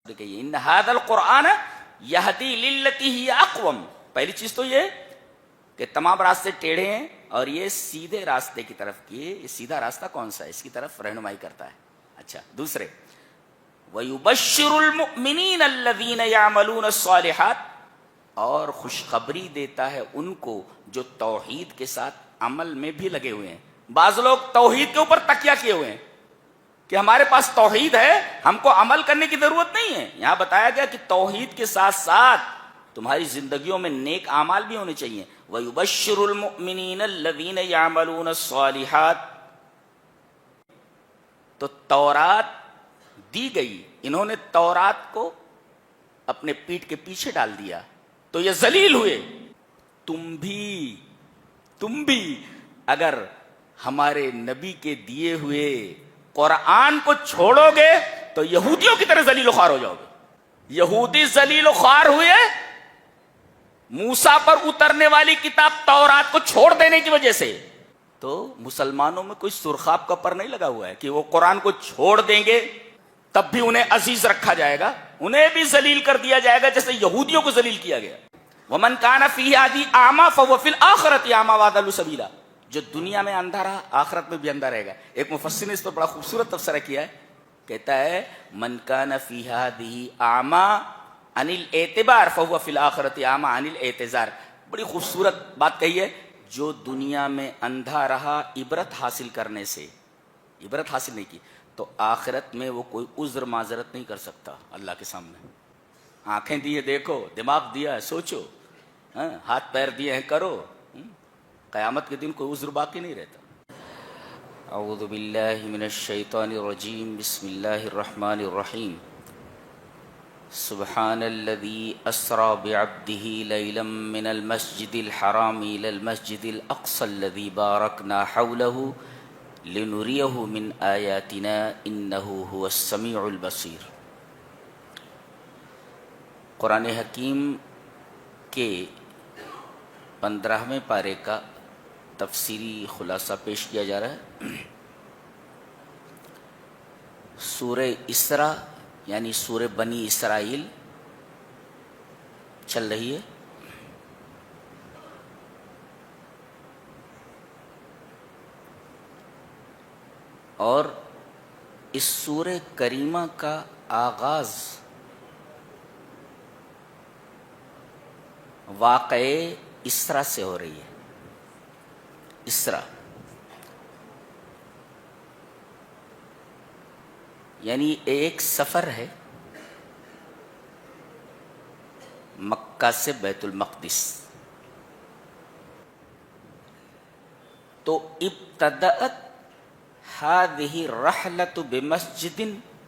کہیے ان ھذا القرآن یہدی للتی ہی اقوم. پہلی چیز تو یہ کہ تمام راستے ٹیڑھے ہیں اور یہ سیدھے راستے کی طرف کیے. یہ سیدھا راستہ کون سا ہے؟ اس کی طرف رہنمائی کرتا ہے. اچھا دوسرے وَيُبَشِّرُ الْمُؤْمِنِينَ الَّذِينَ يَعْمَلُونَ الصَّالِحَاتِ، اور خوشخبری دیتا ہے ان کو جو توحید کے ساتھ عمل میں بھی لگے ہوئے ہیں. بعض لوگ توحید کے اوپر تکیہ کیے ہوئے ہیں کہ ہمارے پاس توحید ہے، ہم کو عمل کرنے کی ضرورت نہیں ہے. یہاں بتایا گیا کہ توحید کے ساتھ ساتھ تمہاری زندگیوں میں نیک اعمال بھی ہونے چاہیے. وَيُبَشِّرُ الْمُؤْمِنِينَ الَّذِينَ يَعْمَلُونَ الصَّالِحَاتِ. تو تورات دی گئی، انہوں نے تورات کو اپنے پیٹھ کے پیچھے ڈال دیا تو یہ ذلیل ہوئے. تم بھی اگر ہمارے نبی کے دیے ہوئے قرآن کو چھوڑو گے تو یہودیوں کی طرح ذلیل و خوار ہو جاؤ گے. یہودی ذلیل و خوار ہوئے موسیٰ پر اترنے والی کتاب تورات کو چھوڑ دینے کی وجہ سے. تو مسلمانوں میں کوئی سرخاب کا پر نہیں لگا ہوا ہے کہ وہ قرآن کو چھوڑ دیں گے تب بھی انہیں عزیز رکھا جائے گا، انہیں بھی ذلیل کر دیا جائے گا جیسے یہودیوں کو ذلیل کیا گیا. وَمَنْ كَانَ فِي هَذِهِ أَعْمَىٰ فَهُوَ فِي الْآخِرَةِ أَعْمَىٰ وَأَضَلُّ سَبِيلًا. جو دنیا میں اندھا رہا آخرت میں بھی اندھا رہے گا. ایک مفسر نے اس پر بڑا خوبصورت تبصرہ کیا ہے، کہتا ہے من کان فی هذه اعمی عن الاعتبار فهو فی الاخرۃ اعمی عن الاعتذار. بڑی خوبصورت بات کہی ہے. جو دنیا میں اندھا رہا عبرت حاصل کرنے سے، عبرت حاصل نہیں کی تو آخرت میں وہ کوئی عذر معذرت نہیں کر سکتا اللہ کے سامنے. آنکھیں دیے دیکھو، دماغ دیا ہے سوچو، ہاتھ پیر دیے ہیں کرو، قیامت کے دن کوئی عذر باقی نہیں رہتا. اعوذ باللہ من الشیطان الرجیم. بسم اللہ الرحمن الرحیم. سبحان الذی اسری بعبدہ لیلا من المسجد الحرام الی المسجد الاقصی الذی بارکنا حولہ لنریہ من آیاتنا انہ هو السمیع البصیر. قرآن حکیم کے 15ویں پارے کا تفسیری خلاصہ پیش کیا جا رہا ہے. سورہ اسراء یعنی سورہ بنی اسرائیل چل رہی ہے. اور اس سورہ کریمہ کا آغاز واقعے اسراء سے ہو رہی ہے. اسراء یعنی ایک سفر ہے مکہ سے بیت المقدس. تو ابتدأت هذه الرحلة بمسجد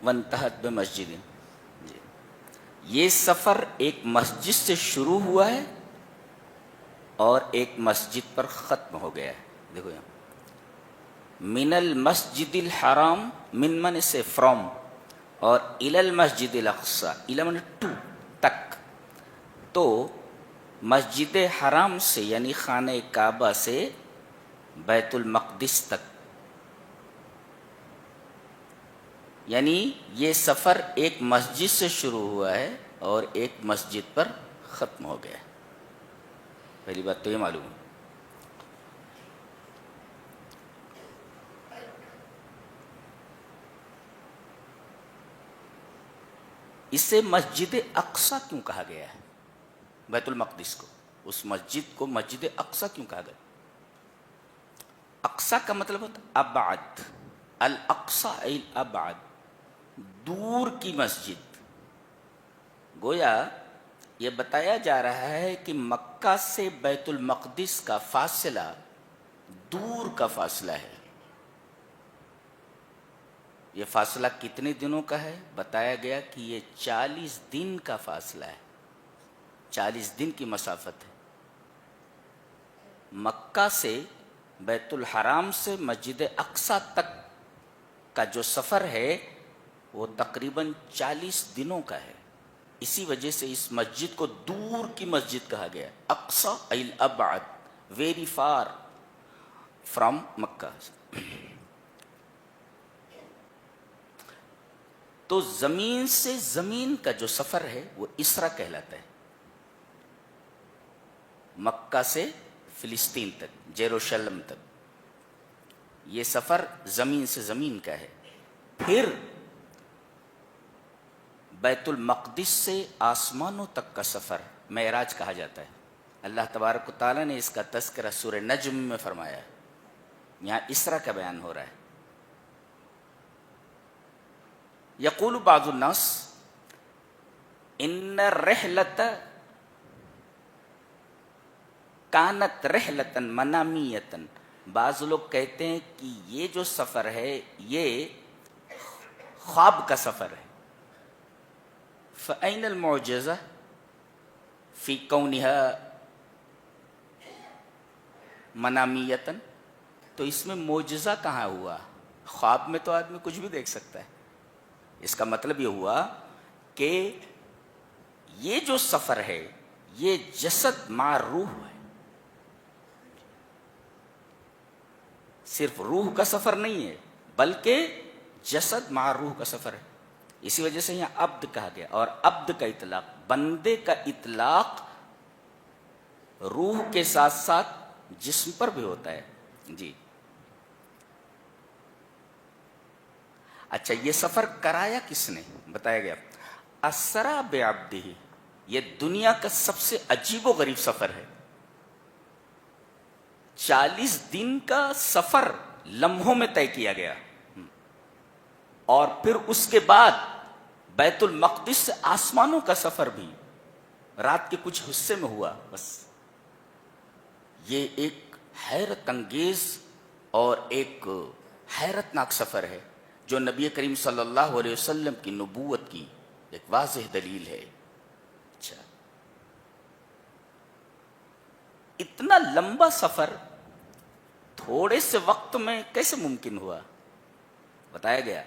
وانتهت بمسجد. یہ سفر ایک مسجد سے شروع ہوا ہے اور ایک مسجد پر ختم ہو گیا ہے. دیکھو یہاں من المسجد الحرام، من سے فرام، اور الی المسجد الاقصی، الی من ٹو تک. تو مسجد حرام سے یعنی خانہ کعبہ سے بیت المقدس تک، یعنی یہ سفر ایک مسجد سے شروع ہوا ہے اور ایک مسجد پر ختم ہو گیا. پہلی بات تو یہ معلوم ہے. اسے مسجد اقصی کیوں کہا گیا ہے؟ بیت المقدس کو، اس مسجد کو مسجد اقصی کیوں کہا گیا؟ اقصی کا مطلب ہوتا ہے ابعد. الاقصی ای الابعد، دور کی مسجد. گویا یہ بتایا جا رہا ہے کہ مکہ سے بیت المقدس کا فاصلہ دور کا فاصلہ ہے. یہ فاصلہ کتنے دنوں کا ہے؟ بتایا گیا کہ یہ 40 دن کا فاصلہ ہے. 40 دن کی مسافت ہے. مکہ سے بیت الحرام سے مسجد اقصی تک کا جو سفر ہے وہ تقریباً 40 دنوں کا ہے. اسی وجہ سے اس مسجد کو دور کی مسجد کہا گیا. اقصی ای الابعد، ویری فار فرام مکہ. تو زمین سے زمین کا جو سفر ہے وہ اسرا کہلاتا ہے. مکہ سے فلسطین تک، جیروشلم تک، یہ سفر زمین سے زمین کا ہے. پھر بیت المقدس سے آسمانوں تک کا سفر معراج کہا جاتا ہے. اللہ تبارک و تعالیٰ نے اس کا تذکرہ سورہ نجم میں فرمایا ہے. یہاں اسرا کا بیان ہو رہا ہے. یقول بعض الناس ان الرحلۃ کانت رحلۃ منامیۃ. بعض لوگ کہتے ہیں کہ یہ جو سفر ہے یہ خواب کا سفر ہے. فأین المعجزہ فی کونها منامیۃ. تو اس میں معجزہ کہاں ہوا؟ خواب میں تو آدمی کچھ بھی دیکھ سکتا ہے. اس کا مطلب یہ ہوا کہ یہ جو سفر ہے یہ جسد مع روح ہے. صرف روح کا سفر نہیں ہے بلکہ جسد مع روح کا سفر ہے. اسی وجہ سے یہاں عبد کہا گیا. اور عبد کا اطلاق، بندے کا اطلاق روح کے ساتھ ساتھ جسم پر بھی ہوتا ہے. جی اچھا، یہ سفر کرایا کس نے؟ بتایا گیا اسرا بعبدہ. یہ دنیا کا سب سے عجیب و غریب سفر ہے. 40 دن کا سفر لمحوں میں طے کیا گیا. اور پھر اس کے بعد بیت المقدس سے آسمانوں کا سفر بھی رات کے کچھ حصے میں ہوا. بس یہ ایک حیرت انگیز اور ایک حیرت ناک سفر ہے جو نبی کریم صلی اللہ علیہ وسلم کی نبوت کی ایک واضح دلیل ہے. اچھا، اتنا لمبا سفر تھوڑے سے وقت میں کیسے ممکن ہوا؟ بتایا گیا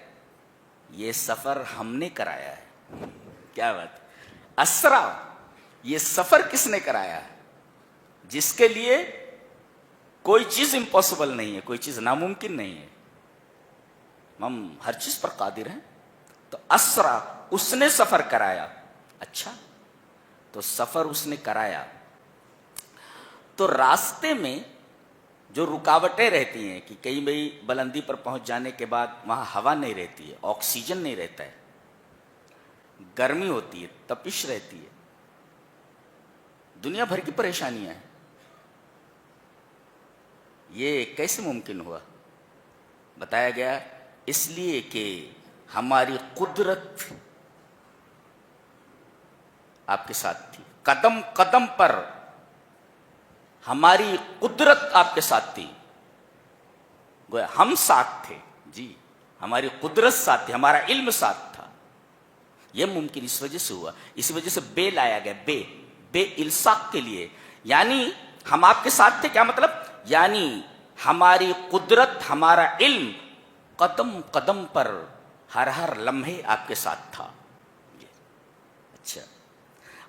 یہ سفر ہم نے کرایا ہے. کیا بات! اسرا، یہ سفر کس نے کرایا ہے؟ جس کے لیے کوئی چیز امپاسبل نہیں ہے، کوئی چیز ناممکن نہیں ہے. ہم ہر چیز پر قادر ہیں. تو اسرا، اس نے سفر کرایا. اچھا، تو سفر اس نے کرایا تو راستے میں جو رکاوٹیں رہتی ہیں کہ کئی بھئی بلندی پر پہنچ جانے کے بعد وہاں ہوا نہیں رہتی ہے، آکسیجن نہیں رہتا ہے، گرمی ہوتی ہے، تپش رہتی ہے، دنیا بھر کی پریشانیاں ہیں. یہ کیسے ممکن ہوا؟ بتایا گیا اس لیے کہ ہماری قدرت آپ کے ساتھ تھی. قدم قدم پر ہماری قدرت آپ کے ساتھ تھی. گویا ہم ساتھ تھے. جی، ہماری قدرت ساتھ تھی، ہمارا علم ساتھ تھا. یہ ممکن اس وجہ سے ہوا. اسی وجہ سے بے لایا گیا. بے الصاق کے لیے. یعنی ہم آپ کے ساتھ تھے. کیا مطلب؟ یعنی ہماری قدرت، ہمارا علم قدم قدم پر ہر لمحے آپ کے ساتھ تھا. اچھا،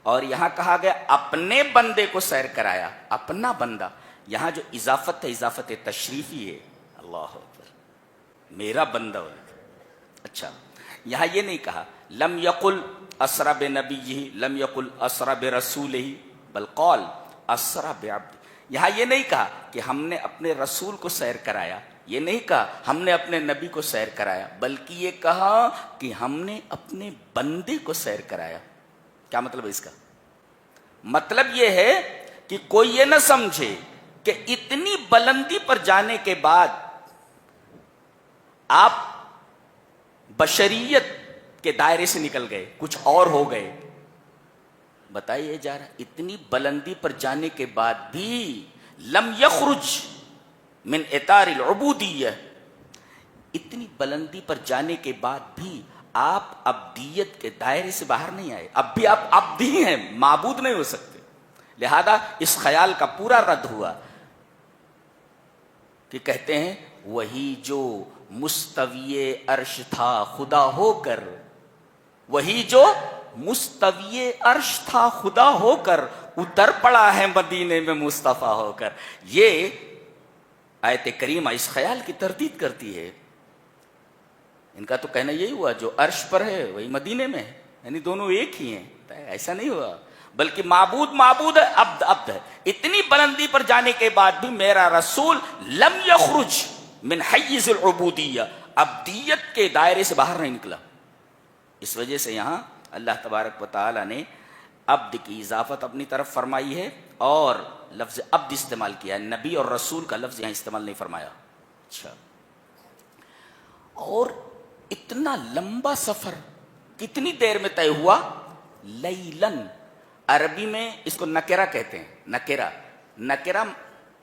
اور یہاں کہا گیا اپنے بندے کو سیر کرایا. اپنا بندہ، یہاں جو اضافت ہے اضافت تشریفی ہے. اللہ اکبر، میرا بندہ. اچھا، یہاں یہ نہیں کہا لم یقل اسرا بنبیہ، لم یقل اسرا برسولہ، بل قال اسرا بعبد. یہاں یہ نہیں کہا کہ ہم نے اپنے رسول کو سیر کرایا، یہ نہیں کہا ہم نے اپنے نبی کو سیر کرایا، بلکہ یہ کہا کہ ہم نے اپنے بندے کو سیر کرایا. کیا مطلب ہے اس کا؟ مطلب یہ ہے کہ کوئی یہ نہ سمجھے کہ اتنی بلندی پر جانے کے بعد آپ بشریت کے دائرے سے نکل گئے، کچھ اور ہو گئے. بتائیے جا رہا اتنی بلندی پر جانے کے بعد بھی لم یخرج من اطار العبودیہ، اتنی بلندی پر جانے کے بعد بھی آپ عبدیت کے دائرے سے باہر نہیں آئے. اب بھی آپ عبد ہی ہیں، معبود نہیں ہو سکتے. لہذا اس خیال کا پورا رد ہوا کہ کہتے ہیں وہی جو مستوی عرش تھا خدا ہو کر، وہی جو مستوی عرش تھا خدا ہو کر اتر پڑا ہے مدینے میں مصطفیٰ ہو کر. یہ آیت کریمہ اس خیال کی تردید کرتی ہے ان کا تو کہنا یہی ہوا جو عرش پر ہے وہی مدینے میں ہے، یعنی دونوں ایک ہی ہیں، ایسا نہیں ہوا، بلکہ معبود معبود ہے، عبد عبد ہے۔ اتنی بلندی پر جانے کے بعد بھی میرا رسول لم یخرج من حیز العبودیہ، عبدیت کے دائرے سے باہر نہیں نکلا۔ اس وجہ سے یہاں اللہ تبارک و تعالی نے عبد کی اضافت اپنی طرف فرمائی ہے اور لفظ عبد استعمال کیا ہے، نبی اور رسول کا لفظ یہاں استعمال نہیں فرمایا۔ اچھا، اور اتنا لمبا سفر کتنی دیر میں طے ہوا؟ لیلن، عربی میں اس کو نکرہ کہتے ہیں، نکرہ، نکرہ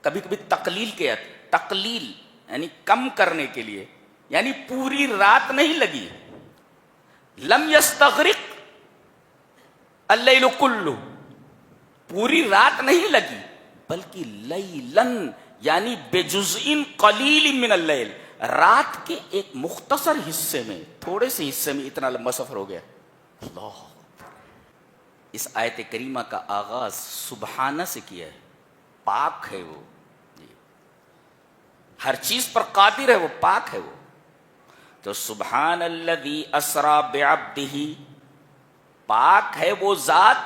کبھی کبھی تقلیل کے تقلیل یعنی کم کرنے کے لیے، یعنی پوری رات نہیں لگی۔ لم یستغرق اللیل کلہ، پوری رات نہیں لگی، بلکہ لیلن یعنی بجزء قلیل من اللیل، رات کے ایک مختصر حصے میں، تھوڑے سے حصے میں اتنا لمبا سفر ہو گیا۔ اللہ، اس آیت کریمہ کا آغاز سبحانہ سے کیا ہے، پاک ہے وہ، ہر چیز پر قادر ہے وہ، پاک ہے وہ۔ تو سبحان الذی اسری بعبدہ، پاک ہے وہ ذات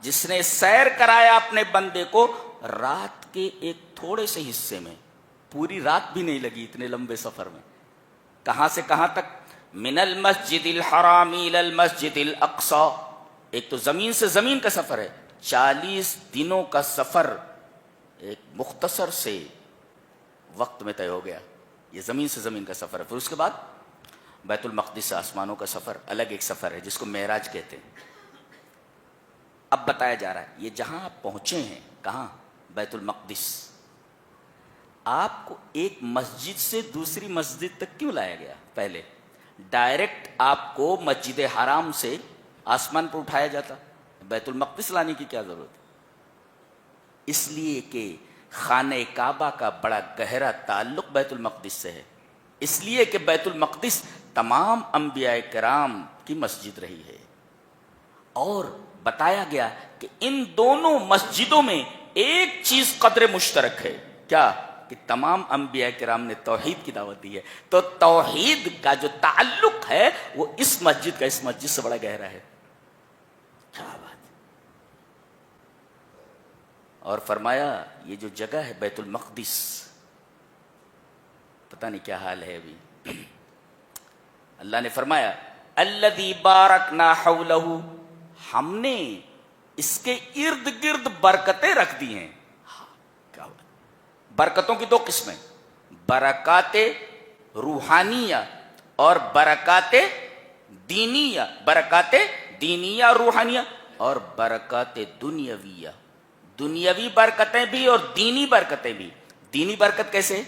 جس نے سیر کرایا اپنے بندے کو رات کے ایک تھوڑے سے حصے میں، پوری رات بھی نہیں لگی اتنے لمبے سفر میں۔ کہاں سے کہاں تک؟ من المسجد الحرام الى المسجد الاقصی، ایک تو زمین سے زمین کا سفر ہے، 40 دنوں کا سفر ایک مختصر سے وقت میں طے ہو گیا، یہ زمین سے زمین کا سفر ہے۔ پھر اس کے بعد بیت المقدس سے آسمانوں کا سفر الگ ایک سفر ہے جس کو معراج کہتے ہیں۔ اب بتایا جا رہا ہے یہ جہاں آپ پہنچے ہیں، کہاں؟ بیت المقدس، آپ کو ایک مسجد سے دوسری مسجد تک کیوں لایا گیا؟ پہلے ڈائریکٹ آپ کو مسجد حرام سے آسمان پر اٹھایا جاتا، بیت المقدس لانے کی کیا ضرورت؟ اس لیے کہ خانہ کعبہ کا بڑا گہرا تعلق بیت المقدس سے ہے، اس لیے کہ بیت المقدس تمام انبیاء کرام کی مسجد رہی ہے۔ اور بتایا گیا کہ ان دونوں مسجدوں میں ایک چیز قدر مشترک ہے، کیا؟ کہ تمام انبیاء کرام نے توحید کی دعوت دی ہے، تو توحید کا جو تعلق ہے وہ اس مسجد کا اس مسجد سے بڑا گہرا ہے۔ کیا بات! اور فرمایا یہ جو جگہ ہے بیت المقدس، پتہ نہیں کیا حال ہے ابھی، اللہ نے فرمایا الذی بارکنا حولہ، ہم نے اس کے ارد گرد برکتیں رکھ دی ہیں۔ کیا بات! برکتوں کی دو قسمیں، برکات روحانیہ اور برکات دینیہ، برکات دینیہ روحانیہ اور برکات دنیاویہ، دنیاوی برکتیں بھی اور دینی برکتیں بھی۔ دینی برکت کیسے؟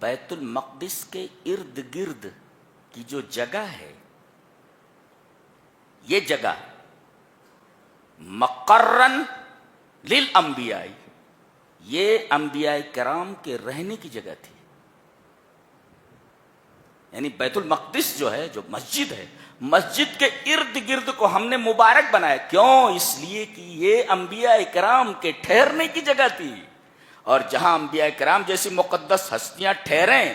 بیت المقدس کے ارد گرد کی جو جگہ ہے، یہ جگہ مقرن للانبیاء، یہ انبیاء کرام کے رہنے کی جگہ تھی۔ یعنی بیت المقدس جو ہے، جو مسجد ہے، مسجد کے ارد گرد کو ہم نے مبارک بنایا، کیوں؟ اس لیے کہ یہ انبیاء کرام کے ٹھہرنے کی جگہ تھی، اور جہاں انبیاء کرام جیسی مقدس ہستیاں ٹھہریں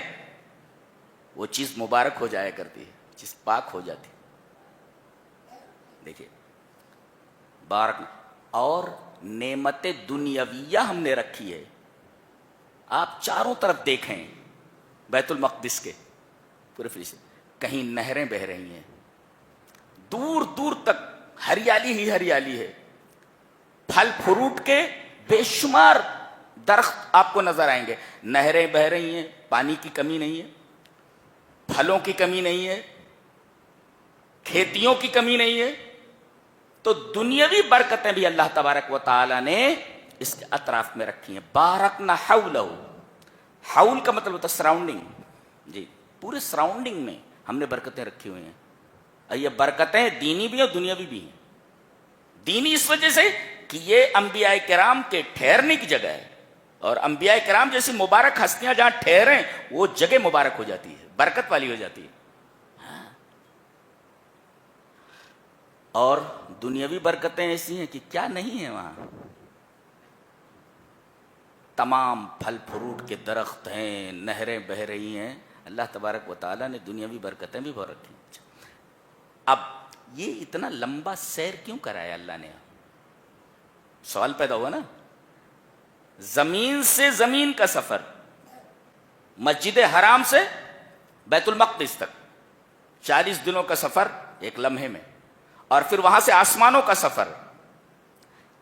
وہ چیز مبارک ہو جایا کرتی ہے، چیز پاک ہو جاتی۔ دیکھیے بارک، اور نعمت دنیاویہ ہم نے رکھی ہے۔ آپ چاروں طرف دیکھیں بیت المقدس کے پورے فریش، کہیں نہریں بہ رہی ہیں، دور دور تک ہریالی ہی ہریالی ہے، پھل فروٹ کے بے شمار درخت آپ کو نظر آئیں گے، نہریں بہ رہی ہیں، پانی کی کمی نہیں ہے، پھلوں کی کمی نہیں ہے، کھیتیوں کی کمی نہیں ہے۔ تو دنیاوی برکتیں بھی اللہ تبارک و تعالی نے اس کے اطراف میں رکھی ہیں۔ بارکنا حولہ، حول کا مطلب ہوتا ہے سراؤنڈنگ، جی پورے سراؤنڈنگ میں ہم نے برکتیں رکھی ہوئی ہیں، اور یہ برکتیں دینی بھی اور دنیاوی بھی ہیں۔ دینی اس وجہ سے کہ یہ انبیاء کرام کے ٹھہرنے کی جگہ ہے، اور انبیاء کرام جیسی مبارک ہستیاں جہاں ٹھہریں وہ جگہ مبارک ہو جاتی ہے، برکت والی ہو جاتی ہے۔ اور دنیاوی برکتیں ایسی ہیں کہ کیا نہیں ہیں وہاں، تمام پھل فروٹ کے درخت ہیں، نہریں بہ رہی ہیں، اللہ تبارک و تعالیٰ نے دنیاوی برکتیں بھی بہت رکھی. اب یہ اتنا لمبا سیر کیوں کرایا اللہ نے؟ سوال پیدا ہوا نا. زمین سے زمین کا سفر، مسجد حرام سے بیت المقدس تک 40 دنوں کا سفر ایک لمحے میں، اور پھر وہاں سے آسمانوں کا سفر.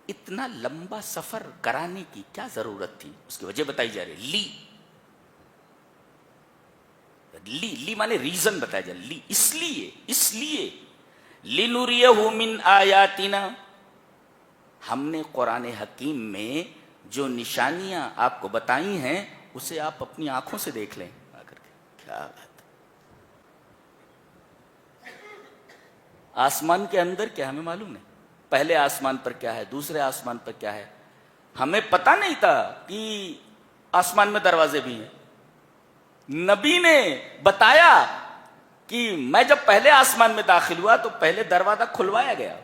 اتنا لمبا سفر کرانے کی کیا ضرورت تھی؟ اس کی وجہ بتائی جا رہی. لی مانے ریزن بتایا جا رہا. اس لیے لِنُرِيَهُ مِنْ آیاتنا، ہم نے قرآن حکیم میں جو نشانیاں آپ کو بتائی ہیں اسے آپ اپنی آنکھوں سے دیکھ لیں. کیا بات. آسمان کے اندر کیا ہمیں معلوم ہے؟ پہلے آسمان پر کیا ہے، دوسرے آسمان پر کیا ہے. ہمیں پتہ نہیں تھا کہ آسمان میں دروازے بھی ہیں. نبی نے بتایا کہ میں جب پہلے آسمان میں داخل ہوا تو پہلے دروازہ کھلوایا گیا.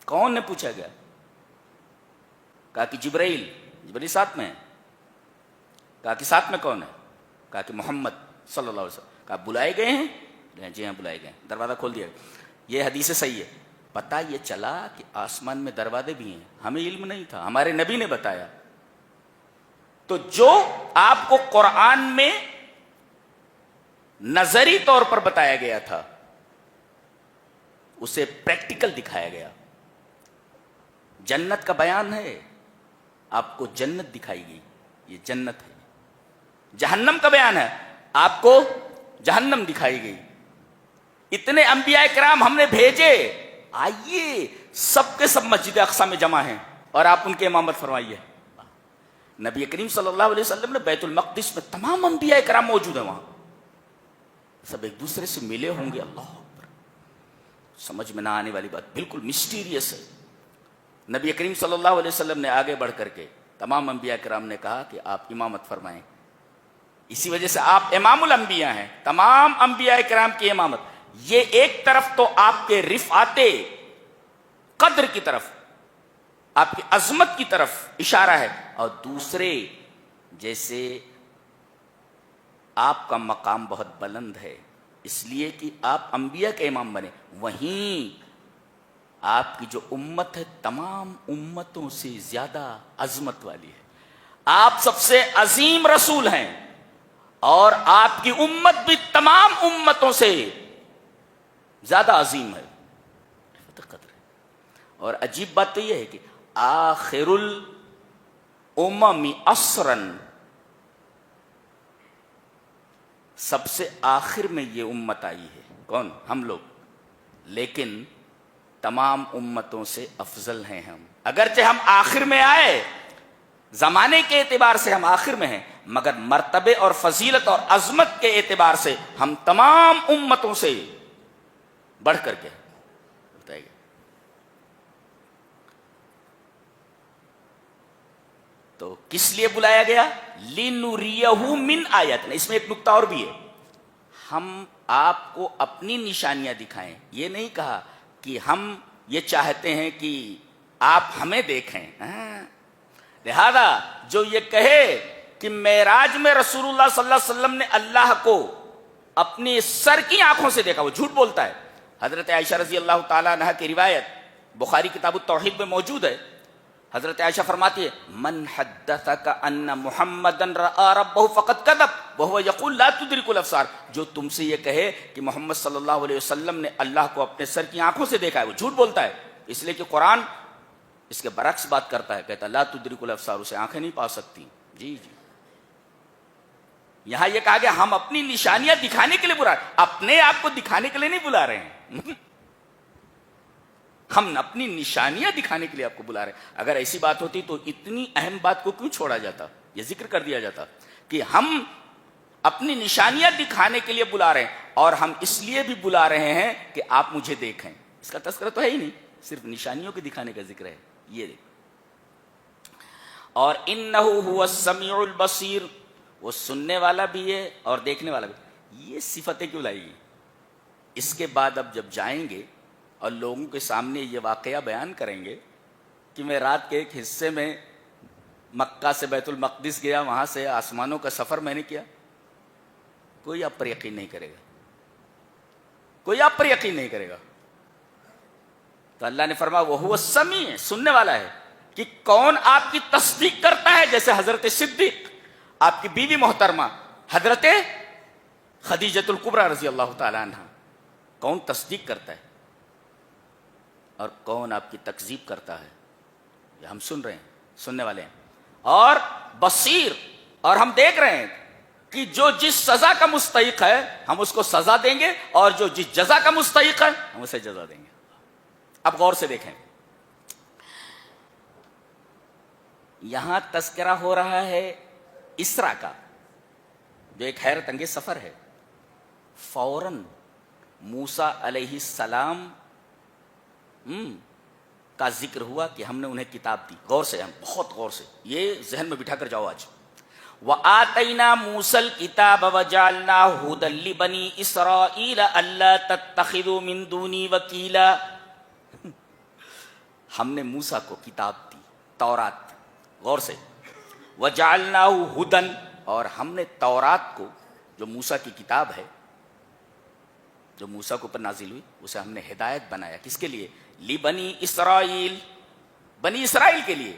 کون نے پوچھا گیا؟ کہا کہ جبرائیل ساتھ میں ہے. کہا کہ ساتھ میں کون ہے؟ کہا کہ محمد صلی اللہ علیہ وسلم. کہا بلائے گئے ہیں؟ جی ہاں بلائے گئے ہیں. دروازہ کھول دیا. یہ حدیث صحیح ہے. پتہ یہ چلا کہ آسمان میں دروازے بھی ہیں. ہمیں علم نہیں تھا، ہمارے نبی نے بتایا. تو جو آپ کو قرآن میں نظری طور پر بتایا گیا تھا اسے پریکٹیکل دکھایا گیا. جنت کا بیان ہے، آپ کو جنت دکھائی گئی، یہ جنت ہے. جہنم کا بیان ہے، آپ کو جہنم دکھائی گئی. اتنے انبیاء کرام ہم نے بھیجے، آئیے سب کے سب مسجد اقصی میں جمع ہیں اور آپ ان کے امامت فرمائیے. نبی کریم صلی اللہ علیہ وسلم نے بیت المقدس میں تمام انبیاء کرام موجود ہیں، وہاں سب ایک دوسرے سے ملے ہوں گے. اللہ اکبر. سمجھ میں نہ آنے والی بات، بالکل مسٹیریس ہے. نبی کریم صلی اللہ علیہ وسلم نے آگے بڑھ کر کے تمام انبیاء کرام نے کہا کہ آپ امامت فرمائیں. اسی وجہ سے آپ امام الانبیاء ہیں، تمام انبیاء کرام کی امامت. یہ ایک طرف تو آپ کے رفعت قدر کی طرف، آپ کی عظمت کی طرف اشارہ ہے، اور دوسرے جیسے آپ کا مقام بہت بلند ہے اس لیے کہ آپ انبیاء کے امام بنے. وہیں آپ کی جو امت ہے تمام امتوں سے زیادہ عظمت والی ہے. آپ سب سے عظیم رسول ہیں اور آپ کی امت بھی تمام امتوں سے زیادہ عظیم ہے. اور عجیب بات تو یہ ہے کہ آخر الامم عصرا، سب سے آخر میں یہ امت آئی ہے. کون؟ ہم لوگ. لیکن تمام امتوں سے افضل ہیں ہم. اگرچہ ہم آخر میں آئے، زمانے کے اعتبار سے ہم آخر میں ہیں، مگر مرتبے اور فضیلت اور عظمت کے اعتبار سے ہم تمام امتوں سے بڑھ کر کے بتائیے گا. تو کس لیے بلایا گیا؟ لِنُرِيَهُ مِنْ آیَاتِنَا. اس میں ایک نکتہ اور بھی ہے. ہم آپ کو اپنی نشانیاں دکھائیں. یہ نہیں کہا کہ ہم یہ چاہتے ہیں کہ آپ ہمیں دیکھیں. لہذا جو یہ کہے کہ معراج میں رسول اللہ صلی اللہ علیہ وسلم نے اللہ کو اپنی سر کی آنکھوں سے دیکھا، وہ جھوٹ بولتا ہے. حضرت عائشہ رضی اللہ تعالیٰ عنہ کی روایت بخاری کتاب التوحید میں موجود ہے. حضرت عائشہ فرماتی ہے من حدثک ان محمدن رأى ربہ فقد کذب وہو یقول لا تدرک الابصار. جو تم سے یہ کہے کہ محمد صلی اللہ علیہ وسلم نے اللہ کو اپنے سر کی آنکھوں سے دیکھا ہے، وہ جھوٹ بولتا ہے. اس لیے کہ قرآن اس کے برعکس بات کرتا ہے، کہتا ہے لا تدرک الابصار، اسے آنکھیں نہیں پا سکتی. جی یہاں یہ کہا گیا ہم اپنی نشانیاں دکھانے کے لیے بلا رہے ہیں، اپنے آپ کو دکھانے کے لیے نہیں بلا رہے ہیں. ہم اپنی نشانیاں دکھانے کے لیے آپ کو بلا رہے ہیں. اگر ایسی بات ہوتی تو اتنی اہم بات کو کیوں چھوڑا جاتا؟ یہ ذکر کر دیا جاتا کہ ہم اپنی نشانیاں دکھانے کے لیے بلا رہے ہیں، اور ہم اس لیے بھی بلا رہے ہیں کہ آپ مجھے دیکھیں. اس کا تذکرہ تو ہے ہی نہیں، صرف نشانیوں کے دکھانے کا ذکر ہے. یہ دیکھ. اور انہ هو السمیع البصیر، وہ سننے والا بھی ہے اور دیکھنے والا بھی. یہ صفتیں کیوں لائی؟ اس کے بعد اب جب جائیں گے اور لوگوں کے سامنے یہ واقعہ بیان کریں گے کہ میں رات کے ایک حصے میں مکہ سے بیت المقدس گیا، وہاں سے آسمانوں کا سفر میں نے کیا، کوئی آپ پر یقین نہیں کرے گا، کوئی آپ پر یقین نہیں کرے گا۔ تو اللہ نے فرمایا وہ السمیع، سننے والا ہے، کہ کون آپ کی تصدیق کرتا ہے، جیسے حضرت صدیق، آپ کی بیوی محترمہ حضرت خدیجۃ الکبریٰ رضی اللہ تعالی عنہ، کون تصدیق کرتا ہے اور کون آپ کی تکذیب کرتا ہے، یہ ہم سن رہے ہیں، سننے والے ہیں۔ اور بصیر، اور ہم دیکھ رہے ہیں کہ جو جس سزا کا مستحق ہے ہم اس کو سزا دیں گے، اور جو جس جزا کا مستحق ہے ہم اسے جزا دیں گے۔ اب غور سے دیکھیں، یہاں تذکرہ ہو رہا ہے اسرا کا، جو ایک حیرت انگیز سفر ہے۔ فوراً موسیٰ علیہ السلام کا ذکر ہوا کہ ہم نے انہیں کتاب دی۔ غور سے، ہم بہت غور سے یہ ذہن میں بٹھا کر جاؤ آج۔ وَآتَيْنَا مُوسَى الْكِتَابَ وَجَعَلْنَاهُ هُدًى لِبَنِي إِسْرَائِيلَ أَلَّا تَتَّخِذُوا مِن دُونِي وَكِيلًا، ہم نے موسیٰ کو کتاب دی، تورات۔ غور سے، وَجَعَلْنَاهُ هُدًى، اور ہم نے تورات کو، جو موسیٰ کی کتاب ہے، جو موسیٰ کے اوپر نازل ہوئی، اسے ہم نے ہدایت بنایا، کس کے لیے؟ لبنی اسرائیل، بنی اسرائیل کے لیے۔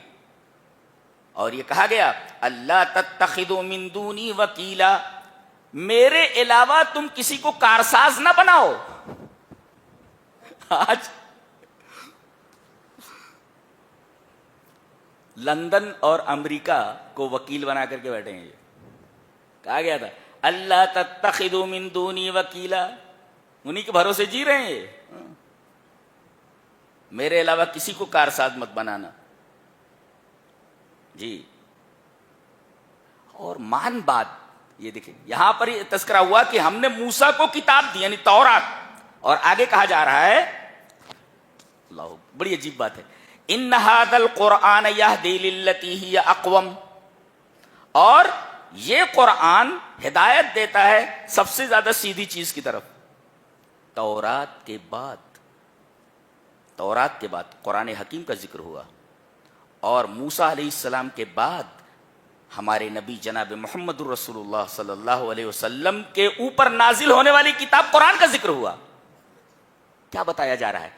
اور یہ کہا گیا اللہ تتخذوا من دونی وکیلا، میرے علاوہ تم کسی کو کارساز نہ بناؤ۔ آج لندن اور امریکہ کو وکیل بنا کر کے بیٹھے ہیں، کہا گیا تھا اللہ تتخذوا من دونی وکیلا، انہی کے بھروسے جی رہے ہیں یہ، میرے علاوہ کسی کو کارساز مت بنانا جی۔ اور مان بات یہ دیکھیں، یہاں پر یہ تذکرہ ہوا کہ ہم نے موسیٰ کو کتاب دی، یعنی تورات، اور آگے کہا جا رہا ہے، اللہ بڑی عجیب بات ہے، ان ھذا القرآن یہدی للتی ہی اقوم، اور یہ قرآن ہدایت دیتا ہے سب سے زیادہ سیدھی چیز کی طرف۔ تورات کے بعد قرآن حکیم کا ذکر ہوا، اور موسیٰ علیہ السلام کے بعد ہمارے نبی جناب محمد الرسول اللہ صلی اللہ علیہ وسلم کے اوپر نازل ہونے والی کتاب قرآن کا ذکر ہوا۔ کیا بتایا جا رہا ہے؟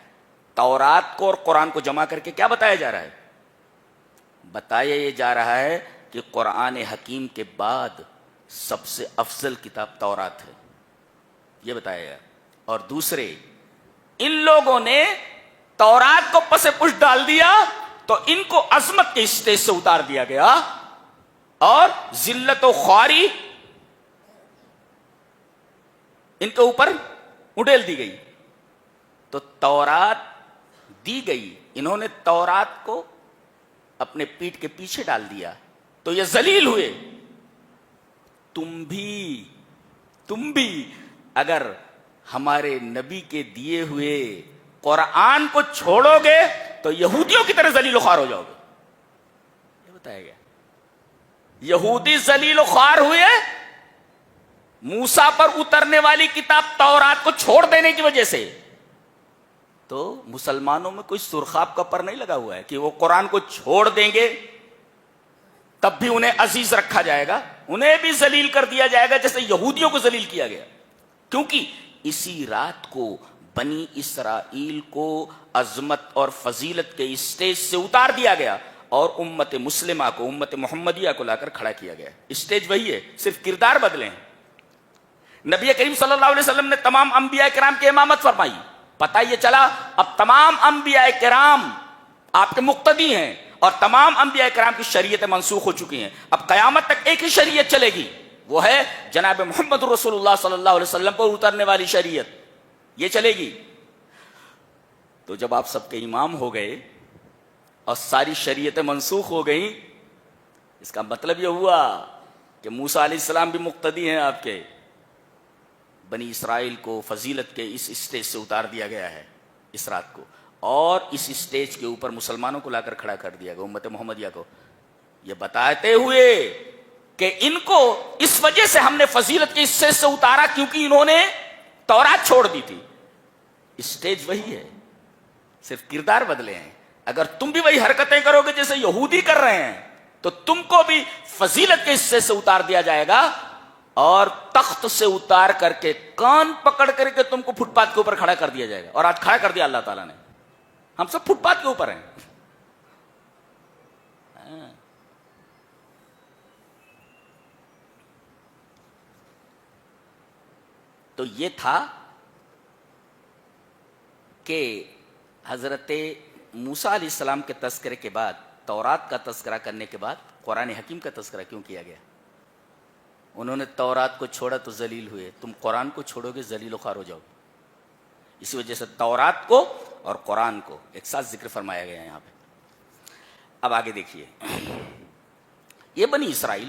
تورات کو اور قرآن کو جمع کر کے کیا بتایا جا رہا ہے؟ بتایا یہ جا رہا ہے کہ قرآن حکیم کے بعد سب سے افضل کتاب تورات ہے، یہ بتایا گیا۔ اور دوسرے، ان لوگوں نے تورات کو پس پش ڈال دیا تو ان کو عظمت کے اسٹیج سے اتار دیا گیا اور ذلت و خواری ان کے اوپر اڈیل دی گئی۔ تو تورات دی گئی، انہوں نے تورات کو اپنے پیٹھ کے پیچھے ڈال دیا تو یہ ذلیل ہوئے۔ تم بھی اگر ہمارے نبی کے دیے ہوئے قرآن کو چھوڑو گے تو یہودیوں کی طرح ذلیل و خوار ہو جاؤ گے، یہ بتایا گیا۔ یہودی ذلیل و خوار ہوئے موسیٰ پر اترنے والی کتاب تورات کو چھوڑ دینے کی وجہ سے۔ تو مسلمانوں میں کوئی سرخاب کا پر نہیں لگا ہوا ہے کہ وہ قرآن کو چھوڑ دیں گے تب بھی انہیں عزیز رکھا جائے گا، انہیں بھی ذلیل کر دیا جائے گا جیسے یہودیوں کو ذلیل کیا گیا، کیونکہ اسی رات کو بنی اسرائیل کو عظمت اور فضیلت کے اسٹیج سے اتار دیا گیا اور امت مسلمہ کو، امت محمدیہ کو لا کر کھڑا کیا گیا۔ اسٹیج وہی ہے، صرف کردار بدلے ہیں۔ نبی کریم صلی اللہ علیہ وسلم نے تمام انبیاء کرام کی امامت فرمائی، پتہ یہ چلا اب تمام انبیاء کرام آپ کے مقتدی ہیں اور تمام انبیاء کرام کی شریعتیں منسوخ ہو چکی ہیں، اب قیامت تک ایک ہی شریعت چلے گی، وہ ہے جناب محمد رسول اللہ صلی اللہ علیہ وسلم پر اترنے والی شریعت، یہ چلے گی۔ تو جب آپ سب کے امام ہو گئے اور ساری شریعتیں منسوخ ہو گئیں، اس کا مطلب یہ ہوا کہ موسیٰ علیہ السلام بھی مقتدی ہیں آپ کے، بنی اسرائیل کو فضیلت کے اس اسٹیج سے اتار دیا گیا ہے اس رات کو، اور اس اسٹیج کے اوپر مسلمانوں کو لا کر کھڑا کر دیا گیا، امت محمدیہ کو، یہ بتاتے ہوئے کہ ان کو اس وجہ سے ہم نے فضیلت کے اسٹیج سے اتارا کیونکہ انہوں نے تورات چھوڑ دی تھی۔ اسٹیج وہی ہے، صرف کردار بدلے ہیں۔ اگر تم بھی وہی حرکتیں کرو گے جیسے یہودی کر رہے ہیں تو تم کو بھی فضیلت کے حصے سے اتار دیا جائے گا اور تخت سے اتار کر کے کان پکڑ کر کے تم کو فٹ پاتھ کے اوپر کھڑا کر دیا جائے گا. اور آج کھڑا کر دیا اللہ تعالیٰ نے. ہم سب فٹ پاتھ کے اوپر ہیں. تو یہ تھا کہ حضرت موسیٰ علیہ السلام کے تذکرے کے بعد، تورات کا تذکرہ کرنے کے بعد قرآن حکیم کا تذکرہ کیوں کیا گیا؟ انہوں نے تورات کو چھوڑا تو ذلیل ہوئے، تم قرآن کو چھوڑو گے ذلیل و خوار ہو جاؤ. اسی وجہ سے تورات کو اور قرآن کو ایک ساتھ ذکر فرمایا گیا یہاں پہ. اب آگے دیکھیے، یہ بنی اسرائیل،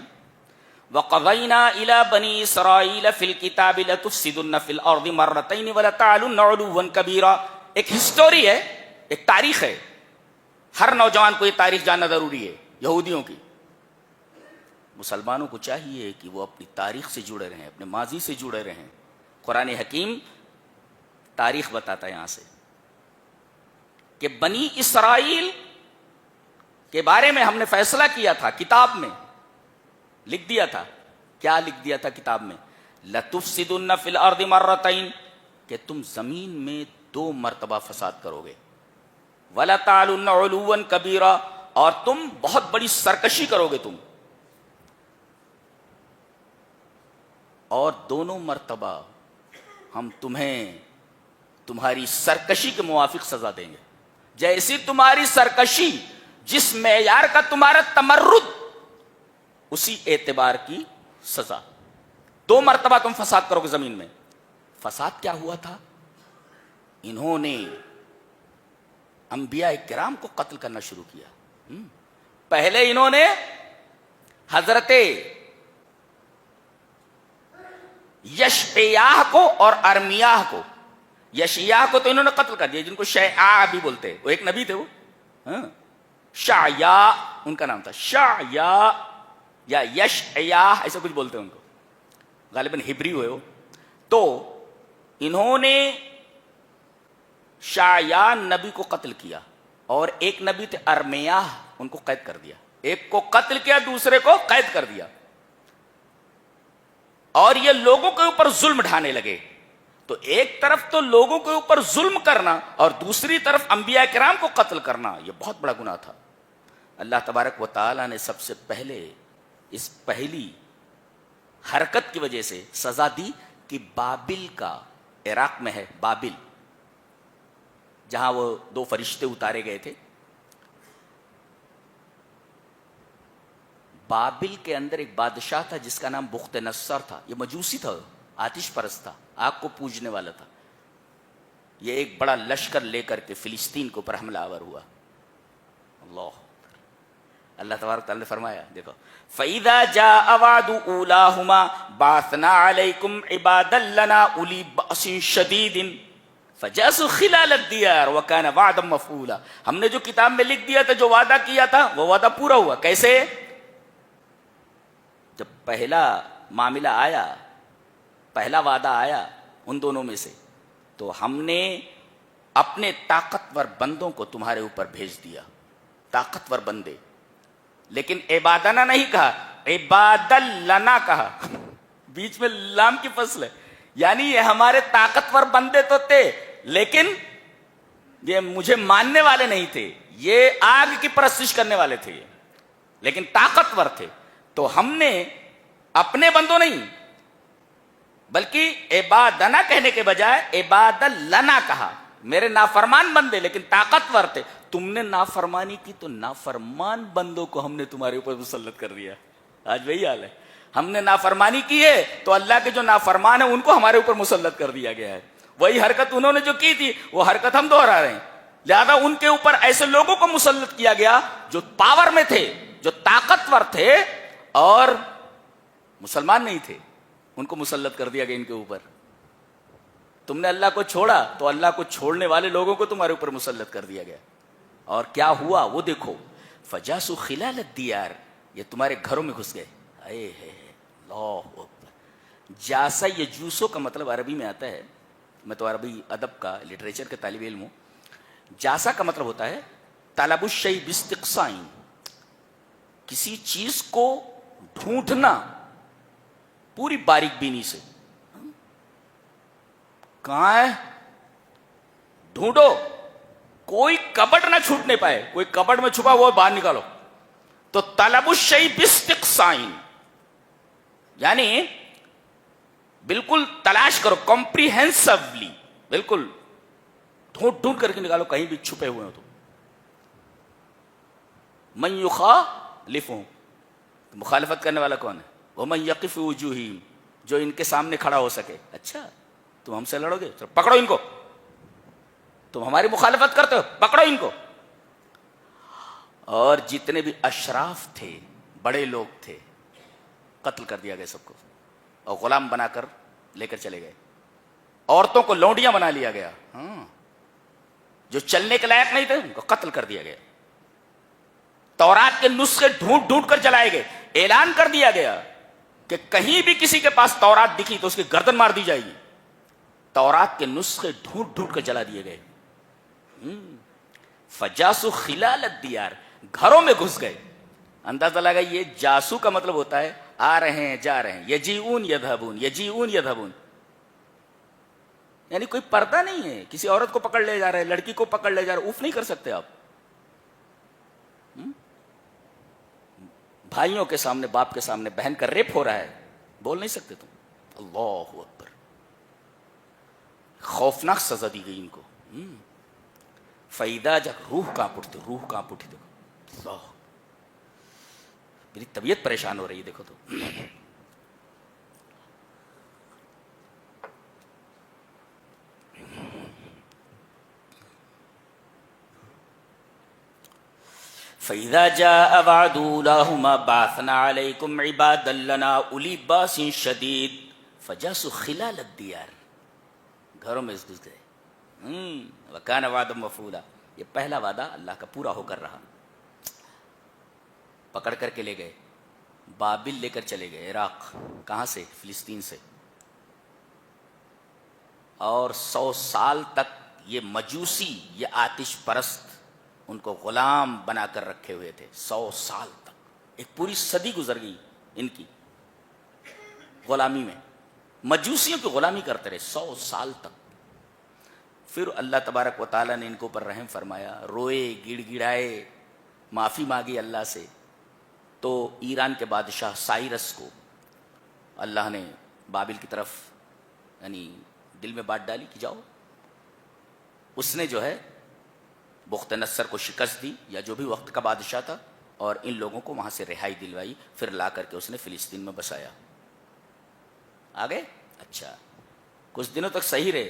وَقَضَيْنَا إِلَى بَنِي إِسْرَائِيلَ فِي الْكِتَابِ لَتُفْسِدُنَّ فِي الْأَرْضِ مَرَّتَيْنِ وَلَتَعْلُنَّ عُلُوًّا كَبِيرًا. ایک ہسٹوری ہے، ایک تاریخ ہے. ہر نوجوان کو یہ تاریخ جاننا ضروری ہے. یہودیوں کی، مسلمانوں کو چاہیے کہ وہ اپنی تاریخ سے جڑے رہیں، اپنے ماضی سے جڑے رہیں. قرآن حکیم تاریخ بتاتا ہے یہاں سے کہ بنی اسرائیل کے بارے میں ہم نے فیصلہ کیا تھا، کتاب میں لکھ دیا تھا. کیا لکھ دیا تھا کتاب میں؟ لَتُفْسِدُنَّ فِي الْأَرْضِ مَرَّتَيْنِ، کہ تم زمین میں 2 مرتبہ فساد کرو گے. وَلَتَعْلُنَّ عُلُوًّا كَبِيرًا، اور تم بہت بڑی سرکشی کرو گے تم. اور دونوں مرتبہ ہم تمہیں تمہاری سرکشی کے موافق سزا دیں گے. جیسی تمہاری سرکشی، جس معیار کا تمہارا تمرد، اسی اعتبار کی سزا. 2 مرتبہ تم فساد کرو گے زمین میں. فساد کیا ہوا تھا؟ انہوں نے انبیاء کرام کو قتل کرنا شروع کیا. پہلے انہوں نے حضرت یشعیاہ کو اور ارمیاہ کو، یشعیاہ کو تو انہوں نے قتل کر دیا، جن کو شیعہ بھی بولتے، وہ ایک نبی تھے. وہ شعیاہ ان کا نام تھا، شعیاہ یا یشعیاہ ایسا کچھ بولتے ہیں ان کو، غالباً ہبری ہوئے. وہ تو انہوں نے شعیاہ نبی کو قتل کیا، اور ایک نبی تھے ارمیاہ، ان کو قید کر دیا. ایک کو قتل کیا، دوسرے کو قید کر دیا. اور یہ لوگوں کے اوپر ظلم ڈھانے لگے. تو ایک طرف تو لوگوں کے اوپر ظلم کرنا اور دوسری طرف انبیاء کرام کو قتل کرنا، یہ بہت بڑا گناہ تھا. اللہ تبارک و تعالی نے سب سے پہلے اس پہلی حرکت کی وجہ سے سزا دی کہ بابل کا، عراق میں ہے بابل، جہاں وہ 2 فرشتے اتارے گئے تھے. بابل کے اندر ایک بادشاہ تھا جس کا نام بخت نصر تھا. یہ مجوسی تھا، آتش پرست تھا، آگ کو پوجنے والا تھا. یہ ایک بڑا لشکر لے کر کے فلسطین کے اوپر حملہ آور ہوا. اللہ تبارک تعالیٰ نے فرمایا، دیکھو، فَإِذَا جَاءَ وَعْدُ أُولَاهُمَا بَعَثْنَا عَلَيْكُمْ عِبَادًا لَنَا أُولِي بَأْسٍ شَدِيدٍ فَجَاسُوا خِلَالَ الدِّيَارِ وَكَانَ وَعْدًا مَفْعُولًا. ہم نے جو کتاب میں لکھ دیا تھا، جو وعدہ کیا تھا، وہ وعدہ پورا ہوا. کیسے؟ جب پہلا معاملہ آیا، پہلا وعدہ آیا ان دونوں میں سے، تو ہم نے اپنے طاقتور بندوں کو تمہارے اوپر بھیج دیا. طاقتور بندے، لیکن عبادنا نہیں کہا، عبادل لنا کہا. بیچ میں لام کی فصل ہے، یعنی یہ ہمارے طاقتور بندے تو تھے، لیکن یہ مجھے ماننے والے نہیں تھے. یہ آگ کی پرستش کرنے والے تھے یہ، لیکن طاقتور تھے. تو ہم نے اپنے بندوں نہیں، بلکہ عبادنا کہنے کے بجائے عبادل لنا کہا. میرے نافرمان بندے لیکن طاقتور تھے. تم نے نافرمانی کی تو نافرمان بندوں کو ہم نے تمہارے اوپر مسلط کر دیا. آج وہی حال ہے. ہم نے نافرمانی کی ہے تو اللہ کے جو نافرمان ہیں ان کو ہمارے اوپر مسلط کر دیا گیا ہے. وہی حرکت انہوں نے جو کی تھی وہ حرکت ہم دوہرا رہے ہیں. لہذا ان کے اوپر ایسے لوگوں کو مسلط کیا گیا جو پاور میں تھے، جو طاقتور تھے اور مسلمان نہیں تھے. ان کو مسلط کر دیا گیا ان کے اوپر. تم نے اللہ کو چھوڑا تو اللہ کو چھوڑنے والے لوگوں کو تمہارے اوپر مسلط کر دیا گیا. اور کیا ہوا وہ دیکھو، فجاسوا خلال الدیار، یہ تمہارے گھروں میں گھس گئے. اللہ جاسا، یہ جوسو کا مطلب عربی میں آتا ہے، میں تو عربی ادب کا لٹریچر کا طالب علم ہوں. جاسا کا مطلب ہوتا ہے طلب الشیء باستقصاء، کسی چیز کو ڈھونڈنا، پوری باریک بینی سے. کہاں ہے؟ ڈھونڈو, کوئی کبٹ نہ چھوٹنے پائے. کوئی کبٹ میں چھپا ہوا باہر نکالو. تو طلب الشیء باستقصاء, یعنی بالکل تلاش کرو, کمپریہنسولی, بالکل ڈھونڈ ڈھونڈ کر کے نکالو کہیں بھی چھپے ہوئے ہو تو. من یخالفہم, مخالفت کرنے والا کون ہے؟ ومن یقف وجوہہم, جو ان کے سامنے کھڑا ہو سکے. اچھا تم ہم سے لڑو گے, چلو پکڑو ان کو. تم ہماری مخالفت کرتے ہو, پکڑو ان کو. اور جتنے بھی اشراف تھے, بڑے لوگ تھے, قتل کر دیا گیا سب کو, اور غلام بنا کر لے کر چلے گئے. عورتوں کو لونڈیاں بنا لیا گیا, جو چلنے کے لائق نہیں تھے ان کو قتل کر دیا گیا. تورات کے نسخے ڈھونڈ ڈھونڈ کر جلائے گئے. اعلان کر دیا گیا کہ کہیں بھی کسی کے پاس تورات دکھی تو اس کی گردن مار دی جائے گی. تورات کے نسخے ڈھونڈ ڈھونڈ کر جلا دیے گئے. فجاسو خلال الدیار, گھروں میں گھس گئے. اندازہ لگا یہ جاسو کا مطلب ہوتا ہے آ رہے ہیں جا رہے ہیں, یجیئون یذهبون, یجیئون یذهبون, یعنی کوئی پردہ نہیں ہے. کسی عورت کو پکڑ لے جا رہے ہیں, لڑکی کو پکڑ لے جا رہے, اوف نہیں کر سکتے آپ. بھائیوں کے سامنے, باپ کے سامنے بہن کا ریپ ہو رہا ہے, بول نہیں سکتے تم. اللہ اکبر, خوفناک سزا دی گئی ان کو. فیدا جب روح کانپ اٹھتی, روح کانپ اٹھی. دیکھو اللہ, میری طبیعت پریشان ہو رہی ہے. دیکھو تو فَإِذَا جَاءَ وَعْدُ أُولَاهُمَا بَعَثْنَا عَلَيْكُمْ عِبَادًا لَنَا أُولِي بَأْسٍ شَدِيدٍ فَجَاسُوا خِلَالَ الدِّيَارِ, گھروں میں گھس گئے. وَكَانَ وَعْدًا مَفْعُولًا, یہ پہلا وعدہ اللہ کا پورا ہو کر رہا. پکڑ کر کے لے گئے, بابل لے کر چلے گئے, عراق. کہاں سے؟ فلسطین سے. اور 100 سال تک یہ مجوسی, یہ آتش پرست ان کو غلام بنا کر رکھے ہوئے تھے. 100 سال تک, ایک پوری صدی گزر گئی ان کی غلامی میں. مجوسیوں کی غلامی کرتے رہے 100 سال تک. پھر اللہ تبارک و تعالیٰ نے ان کو اوپر رحم فرمایا, روئے, گڑ گڑائے, معافی مانگی اللہ سے. تو ایران کے بادشاہ سائرس کو اللہ نے بابل کی طرف یعنی دل میں بات ڈالی کہ جاؤ. اس نے جو ہے بخت نصر کو شکست دی, یا جو بھی وقت کا بادشاہ تھا, اور ان لوگوں کو وہاں سے رہائی دلوائی. پھر لا کر کے اس نے فلسطین میں بسایا. آگے اچھا کچھ دنوں تک صحیح رہے.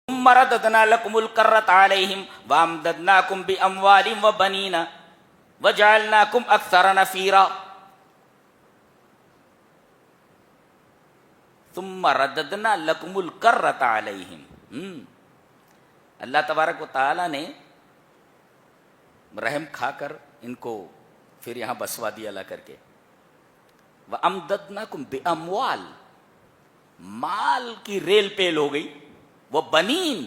ثم رددنا لكم الكرة عليهم وامددناكم باموال وبنين وجعلناكم اكثر نفيرا. ثم رددنا لكم الكرة عليهم, اللہ تبارک و تعالیٰ نے رحم کھا کر ان کو پھر یہاں بسوا دیا لا کر کے. وَأَمْدَدْنَاكُمْ بِأَمْوَالٍ, مال کی ریل پیل ہو گئی. وہ بنین,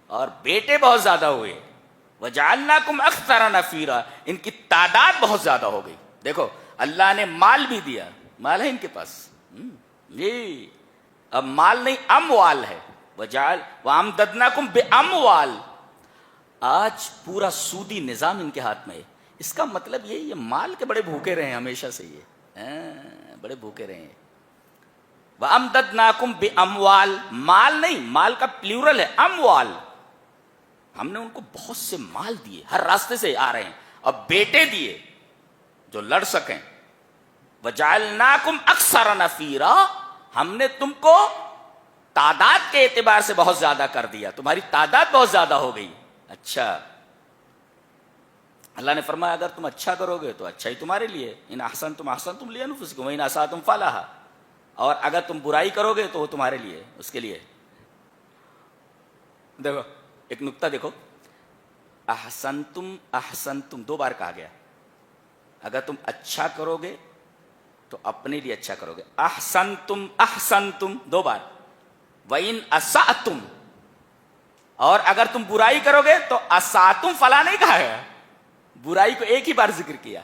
اور بیٹے بہت زیادہ ہوئے. وَجَعَلْنَاكُمْ أَكْثَرَ نَفِيرًا, ان کی تعداد بہت زیادہ ہو گئی. دیکھو اللہ نے مال بھی دیا, مال ہے ان کے پاس, یہ اب مال نہیں اموال ہے. وَأَمْدَدْنَاكُمْ بِأَمْوَالٍ, آج پورا سودی نظام ان کے ہاتھ میں ہے. اس کا مطلب یہ مال کے بڑے بھوکے رہے ہیں ہمیشہ سے, یہ بڑے بھوکے رہے ہیں. وَأَمْدَدْنَاكُمْ بِأَمْوَالٍ, مال نہیں, مال کا پلیورل ہے اموال. ہم نے ان کو بہت سے مال دیے, ہر راستے سے آ رہے ہیں. اور بیٹے دیے جو لڑ سکیں. وَجَعَلْنَاكُمْ أَكْثَرَ نَفِيرًا, ہم نے تم کو تعداد کے اعتبار سے بہت زیادہ کر دیا, تمہاری تعداد بہت زیادہ ہو گئی. اچھا اللہ نے فرمایا اگر تم اچھا کرو گے تو اچھا ہی تمہارے لیے. ان احسنتم احسنتم لانفسکم وان اسأتم فلہا, اور اگر تم برائی کرو گے تو وہ تمہارے لیے, اس کے لیے. دیکھو ایک نقطہ دیکھو, احسنتم احسنتم 2 بار کہا گیا. اگر تم اچھا کرو گے تو اپنے لیے اچھا کرو گے. احسنتم احسنتم 2 بار. وَإِنْ أَسَأْتُمْ, اور اگر تم برائی کرو گے تو اساتم فلا نہیں کہا ہے. برائی کو ایک ہی بار ذکر کیا,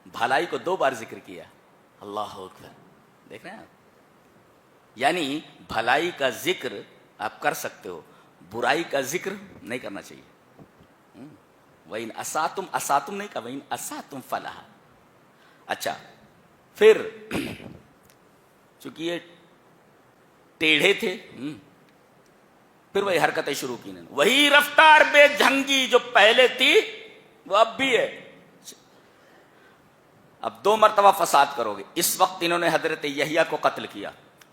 بھلائی کو 2 بار ذکر کیا. اللہ اکبر. دیکھ رہے ہیں آپ؟ یعنی بھلائی کا ذکر آپ کر سکتے ہو، برائی کا ذکر نہیں کرنا چاہیے. وَإِنْ أَسَأْتُمْ أَسَأْتُمْ نہیں کہا، وَإِنْ أَسَأْتُمْ فَلَهَا. اچھا پھر چونکہ یہ ٹیڑھے تھے، پھر وہی حرکتیں شروع کی، وہی رفتار بے جھنگی جو پہلے تھی وہ اب بھی ہے. اب 2 مرتبہ فساد کرو گے. اس وقت انہوں نے حضرت یحییٰ کو قتل کیا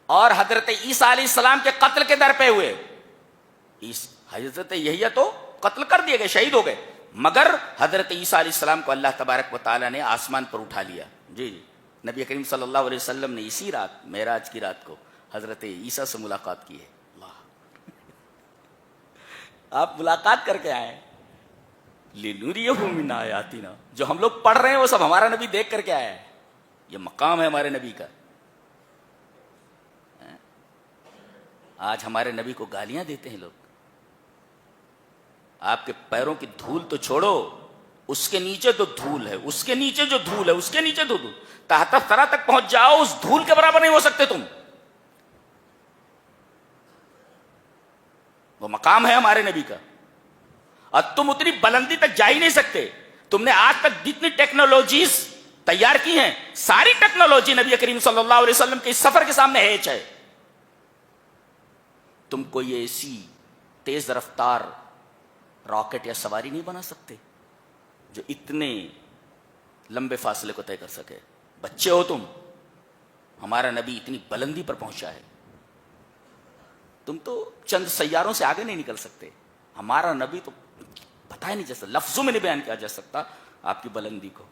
اور حضرت عیسیٰ علیہ السلام کے قتل کے در پہ ہوئے. حضرت یحییٰ تو قتل کر دیے گئے، شہید ہو گئے، مگر حضرت عیسیٰ علیہ السلام کو اللہ تبارک و تعالیٰ نے آسمان پر اٹھا لیا. جی نبی کریم صلی اللہ علیہ وسلم نے اسی رات، معراج کی رات کو، حضرت عیسیٰ سے ملاقات کی ہے. اللہ، آپ ملاقات کر کے آئے. لِنُرِيَهُ مِنْ آيَاتِنَا، جو ہم لوگ پڑھ رہے ہیں وہ سب ہمارا نبی دیکھ کر کے آیا ہے. یہ مقام ہے ہمارے نبی کا. آج ہمارے نبی کو گالیاں دیتے ہیں لوگ. آپ کے پیروں کی دھول تو چھوڑو، اس کے نیچے تو دھول ہے، اس کے نیچے جو دھول ہے، اس کے نیچے تو دھول، تحت ثری تک پہنچ جاؤ، اس دھول کے برابر نہیں ہو سکتے تم. وہ مقام ہے ہمارے نبی کا، اور تم اتنی بلندی تک جا ہی نہیں سکتے. تم نے آج تک جتنی ٹیکنالوجیز تیار کی ہیں، ساری ٹیکنالوجی نبی کریم صلی اللہ علیہ وسلم کے اس سفر کے سامنے ہیچ ہے. تم کوئی ایسی تیز رفتار راکٹ یا سواری نہیں بنا سکتے جو اتنے لمبے فاصلے کو طے کر سکے. بچے ہو تم، ہمارا نبی اتنی بلندی پر پہنچا ہے. تم تو چند سیاروں سے آگے نہیں نکل سکتے. ہمارا نبی تو بتایا نہیں جا سکتا، لفظوں میں نہیں بیان کیا جا سکتا آپ کی بلندی کو.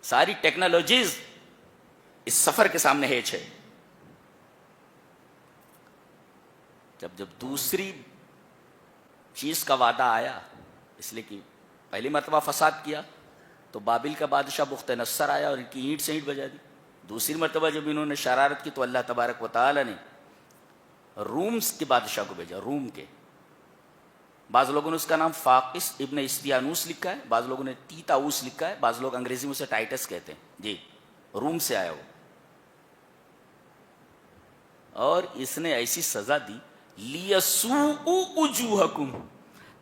ساری ٹیکنالوجیز اس سفر کے سامنے ہیچ ہے. جب دوسری چیز کا وعدہ آیا، اس لیے کہ پہلی مرتبہ فساد کیا تو بابل کا بادشاہ بخت نصر آیا اور ان کی اینٹ سے اینٹ بجا دی. دوسری مرتبہ جب انہوں نے شرارت کی تو اللہ تبارک و تعالی نے رومز کے بادشاہ کو بھیجا. روم کے بعض لوگوں نے اس کا نام فاقس ابن استیانوس لکھا ہے، بعض لوگوں نے تیتاؤس لکھا ہے، بعض لوگ انگریزی میں اسے ٹائٹس کہتے ہیں. جی روم سے آیا وہ، اور اس نے ایسی سزا دی لِيَسُوءُ وُجُوهَكُمْ،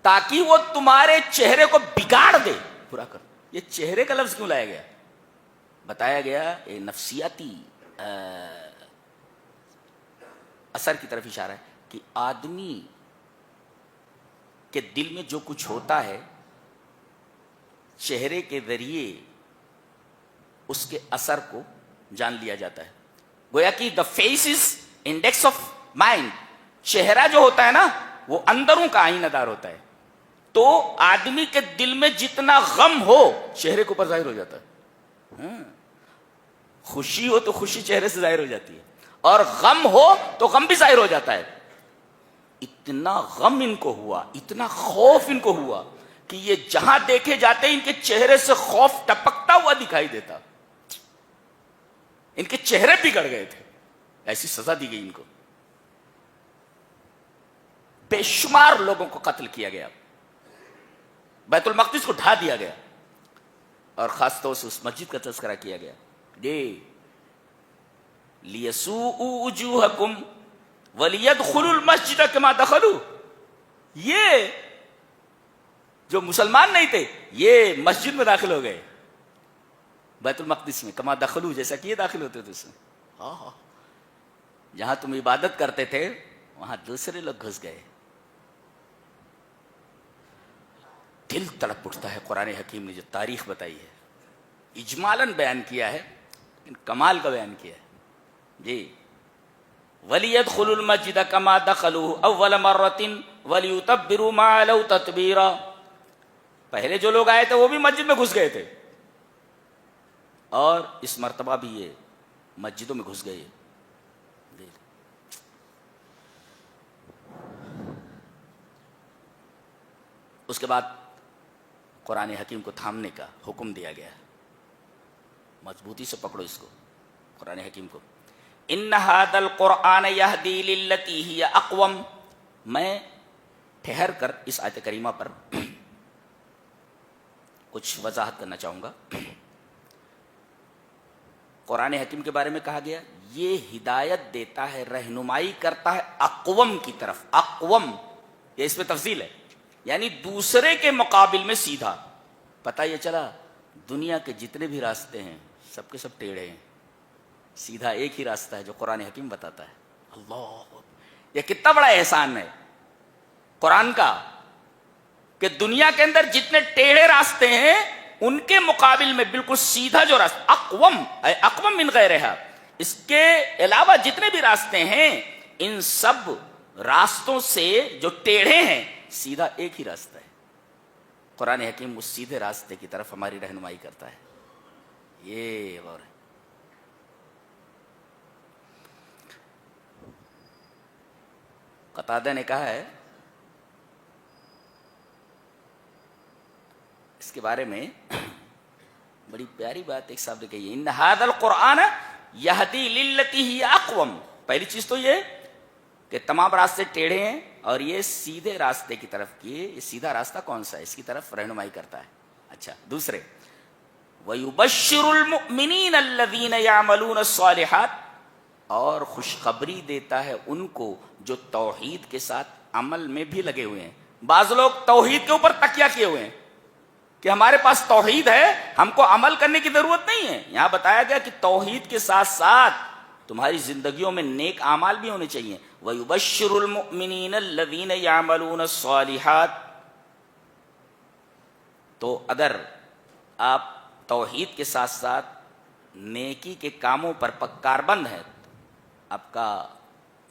تاکہ وہ تمہارے چہرے کو بگاڑ دے، برا کر. یہ چہرے کا لفظ کیوں لایا گیا؟ بتایا گیا یہ نفسیاتی اثر کی طرف اشارہ ہے کہ آدمی کے دل میں جو کچھ ہوتا ہے چہرے کے ذریعے اس کے اثر کو جان لیا جاتا ہے. گویا کہ the face is index of mind. چہرہ جو ہوتا ہے نا وہ اندروں کا آئینہ دار ہوتا ہے. تو آدمی کے دل میں جتنا غم ہو چہرے کے اوپر ظاہر ہو جاتا ہے. خوشی ہو تو خوشی چہرے سے ظاہر ہو جاتی ہے، اور غم ہو تو غم بھی ظاہر ہو جاتا ہے. اتنا غم ان کو ہوا، اتنا خوف ان کو ہوا کہ یہ جہاں دیکھے جاتے ان کے چہرے سے خوف ٹپکتا ہوا دکھائی دیتا. ان کے چہرے بگڑ گئے تھے. ایسی سزا دی گئی ان کو. بے شمار لوگوں کو قتل کیا گیا، بیت المقدس کو ڈھا دیا گیا، اور خاص طور سے اس مسجد کا تذکرہ کیا گیا. لِيَسُوءُ وُجُوهَكُمْ وَلِيَدْخُلُوا الْمَسْجِدَ كَمَا دَخَلُوا. یہ جو مسلمان نہیں تھے یہ مسجد میں داخل ہو گئے، بیت المقدس میں، کما دخلو، جیسا کہ یہ داخل ہوتے تھے اس میں. جہاں تم عبادت کرتے تھے وہاں دوسرے لوگ گھس گئے. دل تڑپ اٹھتا ہے. قرآن حکیم نے جو تاریخ بتائی ہے، اجمالاً بیان کیا ہے، کمال کا بیان کیا ہے. جی وَلِيَدْخُلُوا الْمَسْجِدَ كَمَا دَخَلُوهُ أَوَّلَ مَرَّةٍ وَلِيُتَبِّرُوا مَا عَلَوْا تَتْبِيرًا. پہلے جو لوگ آئے تھے وہ بھی مسجد میں گھس گئے تھے، اور اس مرتبہ بھی یہ مسجدوں میں گھس گئے. اس کے بعد قرآن حکیم کو تھامنے کا حکم دیا گیا. مضبوطی سے پکڑو اس کو، قرآن حکیم کو. ان ھذا القرآن یہدی للتی ہی اقوم. میں ٹھہر کر اس آیت کریمہ پر کچھ وضاحت کرنا چاہوں گا. قرآن حکیم کے بارے میں کہا گیا یہ ہدایت دیتا ہے، رہنمائی کرتا ہے اقوم کی طرف. اقوم یہ اس میں تفصیل ہے، یعنی دوسرے کے مقابل میں سیدھا. پتہ یہ چلا دنیا کے جتنے بھی راستے ہیں سب کے سب ٹیڑھے ہیں، سیدھا ایک ہی راستہ ہے جو قرآن حکیم بتاتا ہے. اللہ، یہ کتنا بڑا احسان ہے قرآن کا کہ دنیا کے اندر جتنے ٹیڑھے راستے ہیں ان کے مقابل میں بالکل سیدھا جو راستہ، اقوم من غیرہا، اس کے علاوہ جتنے بھی راستے ہیں ان سب راستوں سے جو ٹیڑھے ہیں سیدھا ایک ہی راستہ ہے. قرآن حکیم اس سیدھے راستے کی طرف ہماری رہنمائی کرتا ہے. یہ غور ہے. قتادہ نے کہا ہے اس کے بارے میں بڑی پیاری بات ایک صاحب نے کہی ہے، ان ھذا القرآن یہدی للتی ہی اقوم. پہلی چیز تو یہ کہ تمام راستے ٹیڑھے ہیں اور یہ سیدھے راستے کی طرف یہ سیدھا راستہ کون سا ہے اس کی طرف رہنمائی کرتا ہے. اچھا، دوسرے وَيُبَشِّرُ الْمُؤْمِنِينَ الَّذِينَ يَعْمَلُونَ الصَّالِحَاتِ، اور خوشخبری دیتا ہے ان کو جو توحید کے ساتھ عمل میں بھی لگے ہوئے ہیں. بعض لوگ توحید کے اوپر تکیہ کیے ہوئے ہیں کہ ہمارے پاس توحید ہے، ہم کو عمل کرنے کی ضرورت نہیں ہے. یہاں بتایا گیا کہ توحید کے ساتھ ساتھ تمہاری زندگیوں میں نیک اعمال بھی ہونے چاہیے. وَيُبَشِّرُ الْمُؤْمِنِينَ الَّذِينَ يَعْمَلُونَ الصَّالِحَاتِ. تو اگر آپ توحید کے ساتھ ساتھ نیکی کے کاموں پر کاربند ہیں، آپ کا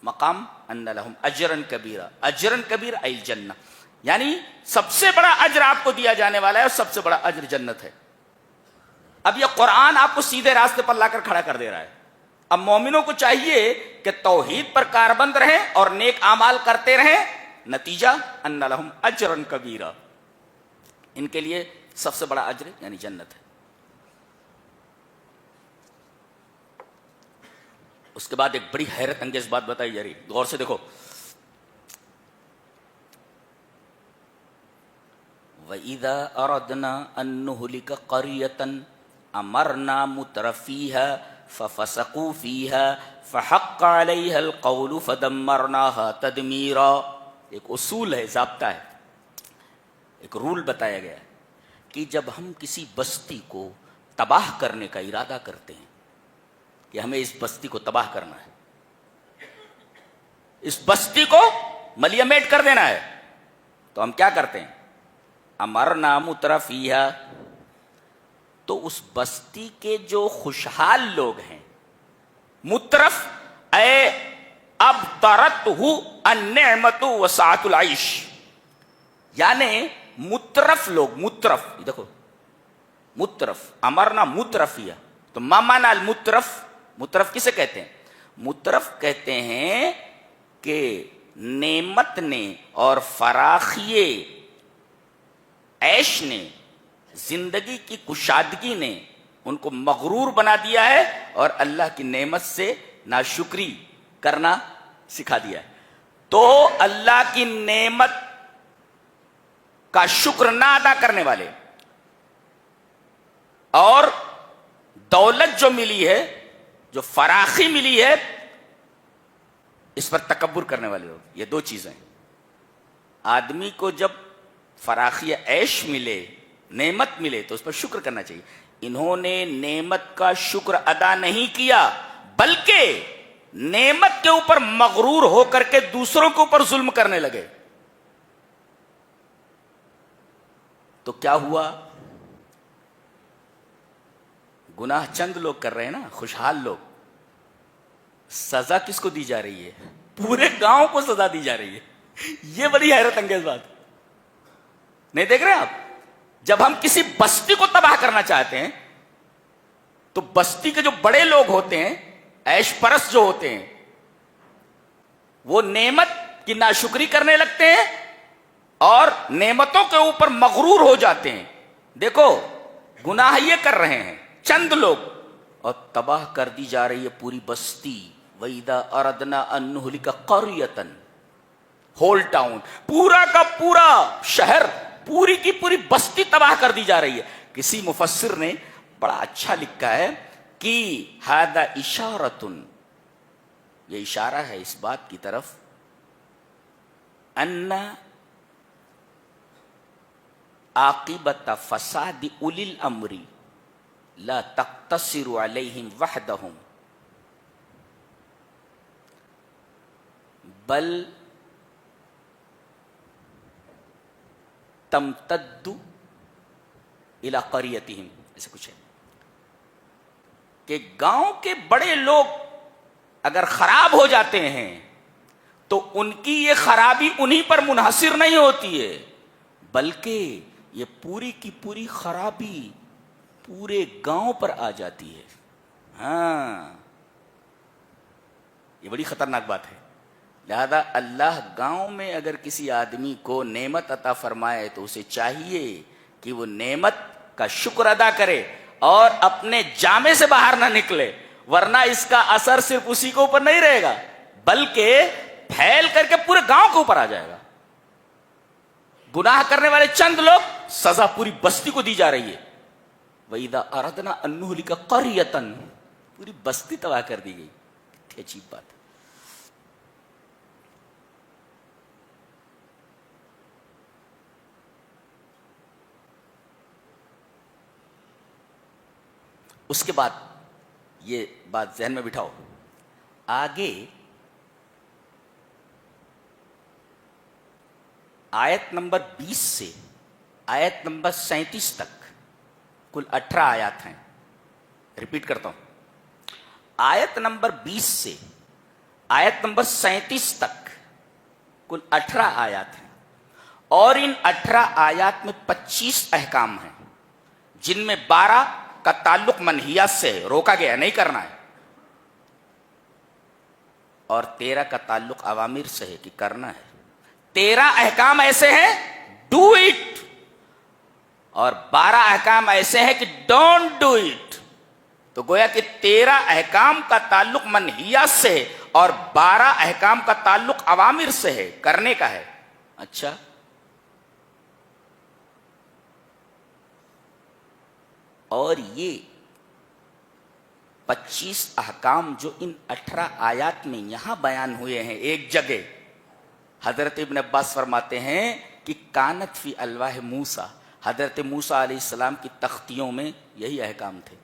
مقام ان لہم اجرن کبیرہ. اجرن کبیر ای الجنہ، یعنی سب سے بڑا اجر آپ کو دیا جانے والا ہے اور سب سے بڑا اجر جنت ہے. اب یہ قرآن آپ کو سیدھے راستے پر لا کر کھڑا کر دے رہا ہے. اب مومنوں کو چاہیے کہ توحید پر کاربند رہیں اور نیک اعمال کرتے رہیں. نتیجہ ان لہم اجرن کبیرہ، ان کے لیے سب سے بڑا اجر یعنی جنت ہے. اس کے بعد ایک بڑی حیرت انگیز بات بتائی جا رہی، غور سے دیکھو. وَإِذَا أَرَدْنَا أَن نُهْلِكَ قَرْيَةً أَمَرْنَا مُتْرَفِيهَا فَفَسَقُوا فِيهَا فَحَقَّ عَلَيْهَا الْقَوْلُ فَدَمَّرْنَاهَا تَدْمِيرًا. ایک اصول ہے، ضابطہ ہے، ایک رول بتایا گیا ہے کہ جب ہم کسی بستی کو تباہ کرنے کا ارادہ کرتے ہیں کہ ہمیں اس بستی کو تباہ کرنا ہے، اس بستی کو ملیمیٹ کر دینا ہے، تو ہم کیا کرتے ہیں؟ امرنا مترفیہا، تو اس بستی کے جو خوشحال لوگ ہیں، مترف اے ابطرتہ النعمت وسعت العیش، یعنی مترف لوگ، مترف دیکھو، مترف امرنا مترفیہ، تو ما معنی المترف؟ مترف کسے کہتے ہیں؟ مترف کہتے ہیں کہ نعمت نے اور فراخی عیش نے، زندگی کی کشادگی نے ان کو مغرور بنا دیا ہے اور اللہ کی نعمت سے ناشکری کرنا سکھا دیا ہے. تو اللہ کی نعمت کا شکر نہ ادا کرنے والے اور دولت جو ملی ہے، جو فراخی ملی ہے، اس پر تکبر کرنے والے لوگ. یہ دو چیزیں، آدمی کو جب فراخی عیش ملے، نعمت ملے تو اس پر شکر کرنا چاہیے. انہوں نے نعمت کا شکر ادا نہیں کیا بلکہ نعمت کے اوپر مغرور ہو کر کے دوسروں کے اوپر ظلم کرنے لگے. تو کیا ہوا؟ گناہ چند لوگ کر رہے ہیں نا، خوشحال لوگ. سزا کس کو دی جا رہی ہے؟ پورے گاؤں کو سزا دی جا رہی ہے. یہ بڑی حیرت انگیز بات نہیں دیکھ رہے آپ؟ جب ہم کسی بستی کو تباہ کرنا چاہتے ہیں تو بستی کے جو بڑے لوگ ہوتے ہیں، عیش پرست جو ہوتے ہیں، وہ نعمت کی ناشکری کرنے لگتے ہیں اور نعمتوں کے اوپر مغرور ہو جاتے ہیں. دیکھو گناہ یہ کر رہے ہیں چند لوگ اور تباہ کر دی جا رہی ہے پوری بستی. وَإِذَا أَرَدْنَا أَن نُهْلِكَ قَرْيَةً، ہول ٹاؤن، پورا کا پورا شہر، پوری کی پوری بستی تباہ کر دی جا رہی ہے. کسی مفسر نے بڑا اچھا لکھا ہے کی ھذا اشارۃ، یہ اشارہ ہے اس بات کی طرف ان عاقبت فساد اولی الامر لا تقتصر علیہم وحدہم بل تمتد الی قریتہم، ایسے کچھ ہے کہ گاؤں کے بڑے لوگ اگر خراب ہو جاتے ہیں تو ان کی یہ خرابی انہی پر منحصر نہیں ہوتی ہے، بلکہ یہ پوری کی پوری خرابی پورے گاؤں پر آ جاتی ہے۔ ہاں، یہ بڑی خطرناک بات ہے۔ لہذا اللہ گاؤں میں اگر کسی آدمی کو نعمت عطا فرمائے تو اسے چاہیے کہ وہ نعمت کا شکر ادا کرے اور اپنے جامے سے باہر نہ نکلے، ورنہ اس کا اثر صرف اسی کے اوپر نہیں رہے گا بلکہ پھیل کر کے پورے گاؤں کے اوپر آ جائے گا۔ گناہ کرنے والے چند لوگ، سزا پوری بستی کو دی جا رہی ہے۔ وَإِذَا أَرَدْنَا أَن نُهْلِكَ قَرْيَةً، پوری بستی تباہ کر دی گئی۔ کتنی عجیب بات ہے۔ اس کے بعد یہ بات ذہن میں بٹھاؤ، آگے آیت نمبر 20 سے آیت نمبر 37 تک کل 18 آیات ہیں۔ ریپیٹ کرتا ہوں، آیت نمبر 20 سے آیت نمبر 37 تک کل 18 آیات ہیں، اور ان 18 آیات میں 25 احکام ہیں، جن میں 12 کا تعلق منہیات سے ہے، روکا گیا نہیں کرنا ہے، اور 13 کا تعلق اوامر سے ہے کہ کرنا ہے۔ 13 احکام ایسے ہیں ڈو اٹ، اور 12 احکام ایسے ہیں کہ ڈونٹ ڈو اٹ۔ تو گویا کہ 13 احکام کا تعلق منہیات سے ہے اور 12 احکام کا تعلق اوامر سے ہے، کرنے کا ہے۔ اچھا، اور یہ 25 احکام جو ان 18 آیات میں یہاں بیان ہوئے ہیں ایک جگہ، حضرت ابن عباس فرماتے ہیں کہ کانت فی الواح موسیٰ، حضرت موسیٰ علیہ السلام کی تختیوں میں یہی احکام تھے۔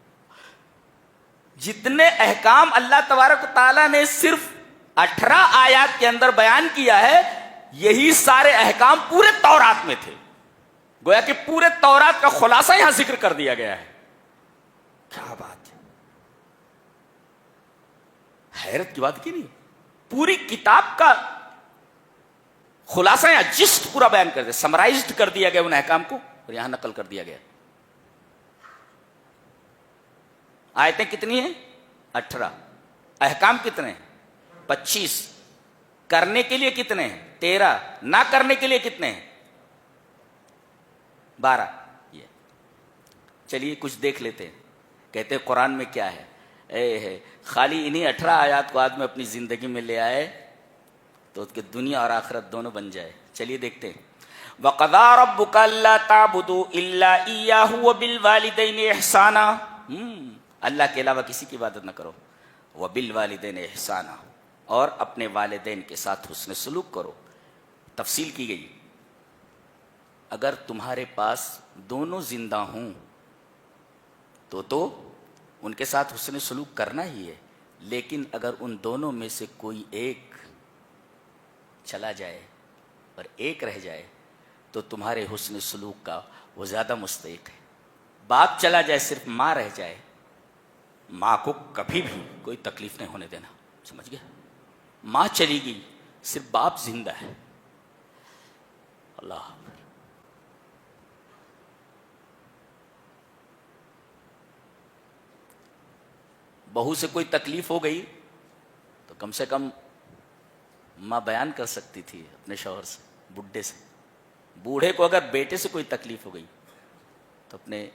جتنے احکام اللہ تبارک و تعالیٰ نے صرف 18 آیات کے اندر بیان کیا ہے، یہی سارے احکام پورے تورات میں تھے۔ گویا کہ پورے تورات کا خلاصہ یہاں ذکر کر دیا گیا ہے۔ کیا بات ہے، حیرت کی بات کی نہیں؟ پوری کتاب کا خلاصہ یا جسٹ پورا بیان کر دیا، سمرائزڈ کر دیا گیا ان احکام کو، اور یہاں نقل کر دیا گیا۔ آیتیں کتنی ہیں؟ 18۔ احکام کتنے ہیں؟ 25۔ کرنے کے لیے کتنے ہیں؟ 13۔ نہ کرنے کے لیے کتنے ہیں؟ 12۔ یہ چلیے کچھ دیکھ لیتے ہیں، کہتے ہیں قرآن میں کیا ہے۔ اے خالی انہی 18 آیات کو آدمی اپنی زندگی میں لے آئے تو اس کے دنیا اور آخرت دونوں بن جائے۔ چلیے دیکھتے ہیں۔ وَقَضَىٰ رَبُّكَ أَلَّا تَعْبُدُوا إِلَّا إِيَّاهُ وَبِالْوَالِدَيْنِ إِحْسَانًا، اللہ کے علاوہ کسی کی عبادت نہ کرو۔ وَبِالْوَالِدَيْنِ إِحْسَانًا، اور اپنے والدین کے ساتھ حسن سلوک کرو۔ تفصیل کی گئی، اگر تمہارے پاس دونوں زندہ ہوں تو ان کے ساتھ حسن سلوک کرنا ہی ہے، لیکن اگر ان دونوں میں سے کوئی ایک چلا جائے اور ایک رہ جائے تو تمہارے حسن سلوک کا وہ زیادہ مستحق ہے۔ باپ چلا جائے، صرف ماں رہ جائے، ماں کو کبھی بھی کوئی تکلیف نہیں ہونے دینا، سمجھ گئے؟ ماں چلی گئی، صرف باپ زندہ ہے۔ اللہ، بہو سے کوئی تکلیف ہو گئی تو کم سے کم ماں بیان کر سکتی تھی اپنے شوہر سے، بڈھے سے۔ بوڑھے کو اگر بیٹے سے کوئی تکلیف ہو گئی تو اپنے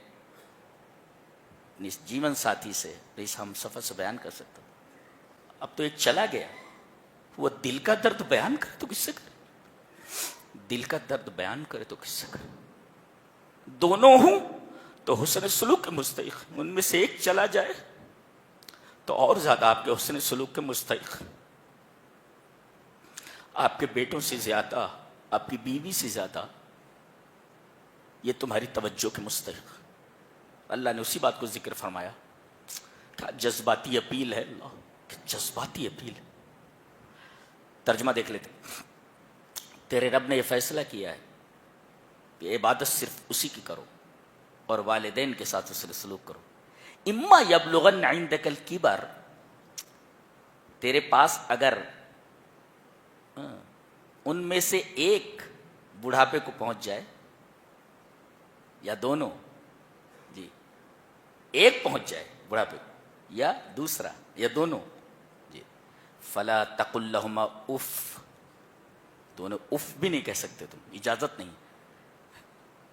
جیون ساتھی سے، اس ہم سفر سے بیان کر سکتا۔ اب تو ایک چلا گیا، وہ دل کا درد بیان کرے تو کس سے کرے؟ دل کا درد بیان کرے تو کس سے کرے؟ دونوں ہوں تو حسن سلوک کے مستحق، ان میں سے ایک چلا جائے تو اور زیادہ آپ کے حسن سلوک کے مستحق، آپ کے بیٹوں سے زیادہ، آپ کی بیوی سے زیادہ یہ تمہاری توجہ کے مستحق۔ اللہ نے اسی بات کو ذکر فرمایا، کیا جذباتی اپیل ہے، اللہ کیا جذباتی اپیل ہے۔ ترجمہ دیکھ لیتے، تیرے رب نے یہ فیصلہ کیا ہے کہ عبادت صرف اسی کی کرو اور والدین کے ساتھ حسن سلوک کرو۔ اما یبلغن عندک الکبر، تیرے پاس اگر ان میں سے ایک بڑھاپے کو پہنچ جائے یا دونوں، جی ایک پہنچ جائے بڑھاپے کو یا دوسرا یا دونوں، جی فلا تقل لہما اف، دونوں اف بھی نہیں کہہ سکتے تم، اجازت نہیں۔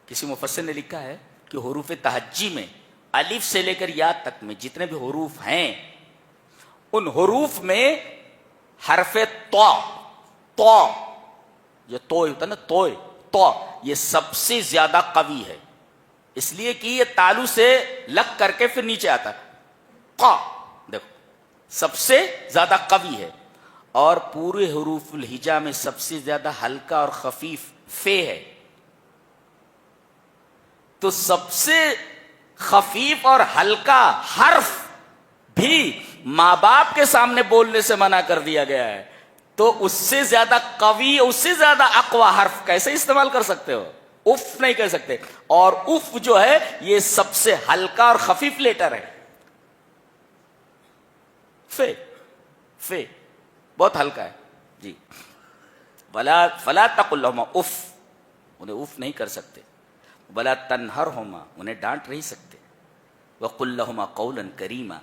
کسی مفسر نے لکھا ہے کہ حروف تہجی میں الف سے لے کر یا تک میں جتنے بھی حروف ہیں، ان حروف میں حرف تو، تو جو توئے ہوتا ہے نا، توئے تو، یہ سب سے زیادہ قوی ہے، اس لیے کہ یہ تالو سے لگ کر کے پھر نیچے آتا ہے۔ قا دیکھو سب سے زیادہ قوی ہے، اور پورے حروف الہجا میں سب سے زیادہ ہلکا اور خفیف فے ہے۔ تو سب سے خفیف اور ہلکا حرف بھی ماں باپ کے سامنے بولنے سے منع کر دیا گیا ہے، تو اس سے زیادہ قوی، اس سے زیادہ اقوی حرف کیسے استعمال کر سکتے ہو؟ اف نہیں کہہ سکتے، اور اف جو ہے یہ سب سے ہلکا اور خفیف لیٹر ہے، فے، فے بہت ہلکا ہے، جی فلا تقل لهما اف، انہیں اف نہیں کر سکتے، ولا تنہرهما، انہیں ڈانٹ نہیں سکتے، وقل لهما قولا کریما،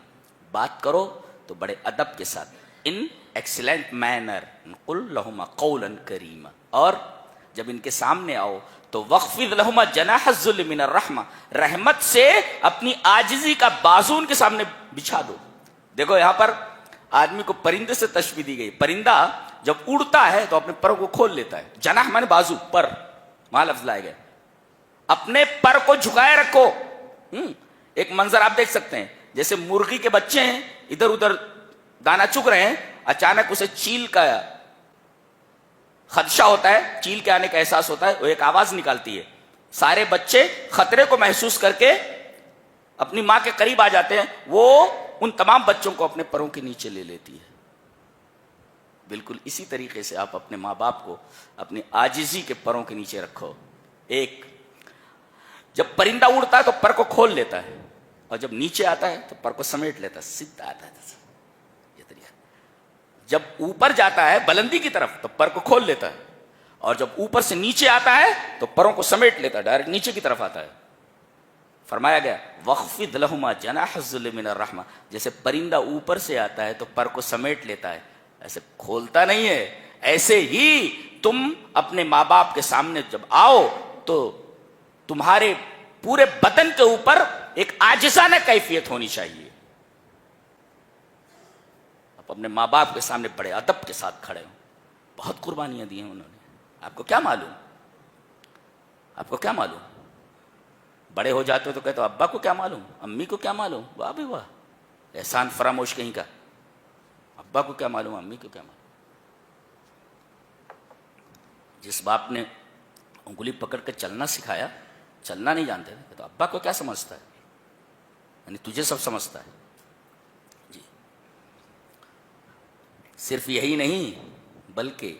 بات کرو تو بڑے ادب کے ساتھ، ان ایکسیلنٹ مینر، قل لهما قولا کریما، اور جب ان کے سامنے آؤ تو وخفض لهما جناح الذل من الرحمہ، رحمت سے اپنی عاجزی کا بازو ان کے سامنے بچھا دو۔ دیکھو یہاں پر آدمی کو پرندے سے تشبیہ دی گئی، پرندہ جب اڑتا ہے تو اپنے پروں کو کھول لیتا ہے، جناح مانے بازو، پر وہاں لفظ لائے گئے، اپنے پر کو جھکائے رکھو۔ ایک منظر آپ دیکھ سکتے ہیں، جیسے مرغی کے بچے ہیں ادھر ادھر دانا چگ رہے ہیں، اچانک اسے چیل کا خدشہ ہوتا ہے، چیل کے آنے کا احساس ہوتا ہے، وہ ایک آواز نکالتی ہے، سارے بچے خطرے کو محسوس کر کے اپنی ماں کے قریب آ جاتے ہیں، وہ ان تمام بچوں کو اپنے پروں کے نیچے لے لیتی ہے۔ بالکل اسی طریقے سے آپ اپنے ماں باپ کو اپنی عاجزی کے پروں کے نیچے رکھو۔ ایک جب پرندہ اڑتا ہے تو پر کو کھول لیتا ہے، اور جب نیچے آتا ہے تو پر کو سمیٹ لیتا ہے، سیدھا آتا ہے، یہ طریقہ۔ جب اوپر جاتا ہے بلندی کی طرف تو پر کو کھول لیتا ہے، اور جب اوپر سے نیچے آتا ہے تو پروں کو سمیٹ لیتا ہے، ڈائریکٹ نیچے کی طرف آتا ہے۔ فرمایا گیا وخفض لهما جناح الذل من الرحمہ، جیسے پرندہ اوپر سے آتا ہے تو پر کو سمیٹ لیتا ہے، ایسے کھولتا نہیں ہے، ایسے ہی تم اپنے ماں باپ کے سامنے جب آؤ تو تمہارے پورے بدن کے اوپر ایک عاجزانہ کیفیت ہونی چاہیے۔ آپ اپنے ماں باپ کے سامنے بڑے ادب کے ساتھ کھڑے ہوں، بہت قربانیاں دی ہیں انہوں نے، آپ کو کیا معلوم، آپ کو کیا معلوم؟ بڑے ہو جاتے ہو تو کہتے ہو ابا کو کیا معلوم، امی کو کیا معلوم، واہ بھی واہ، احسان فراموش کہیں کا، ابا کو کیا معلوم، امی کو کیا معلوم۔ جس باپ نے انگلی پکڑ کے چلنا سکھایا، چلنا نہیں جانتے تھے، تو ابا کو کیا سمجھتا ہے، یعنی تجھے سب سمجھتا ہے۔ جی صرف یہی نہیں بلکہ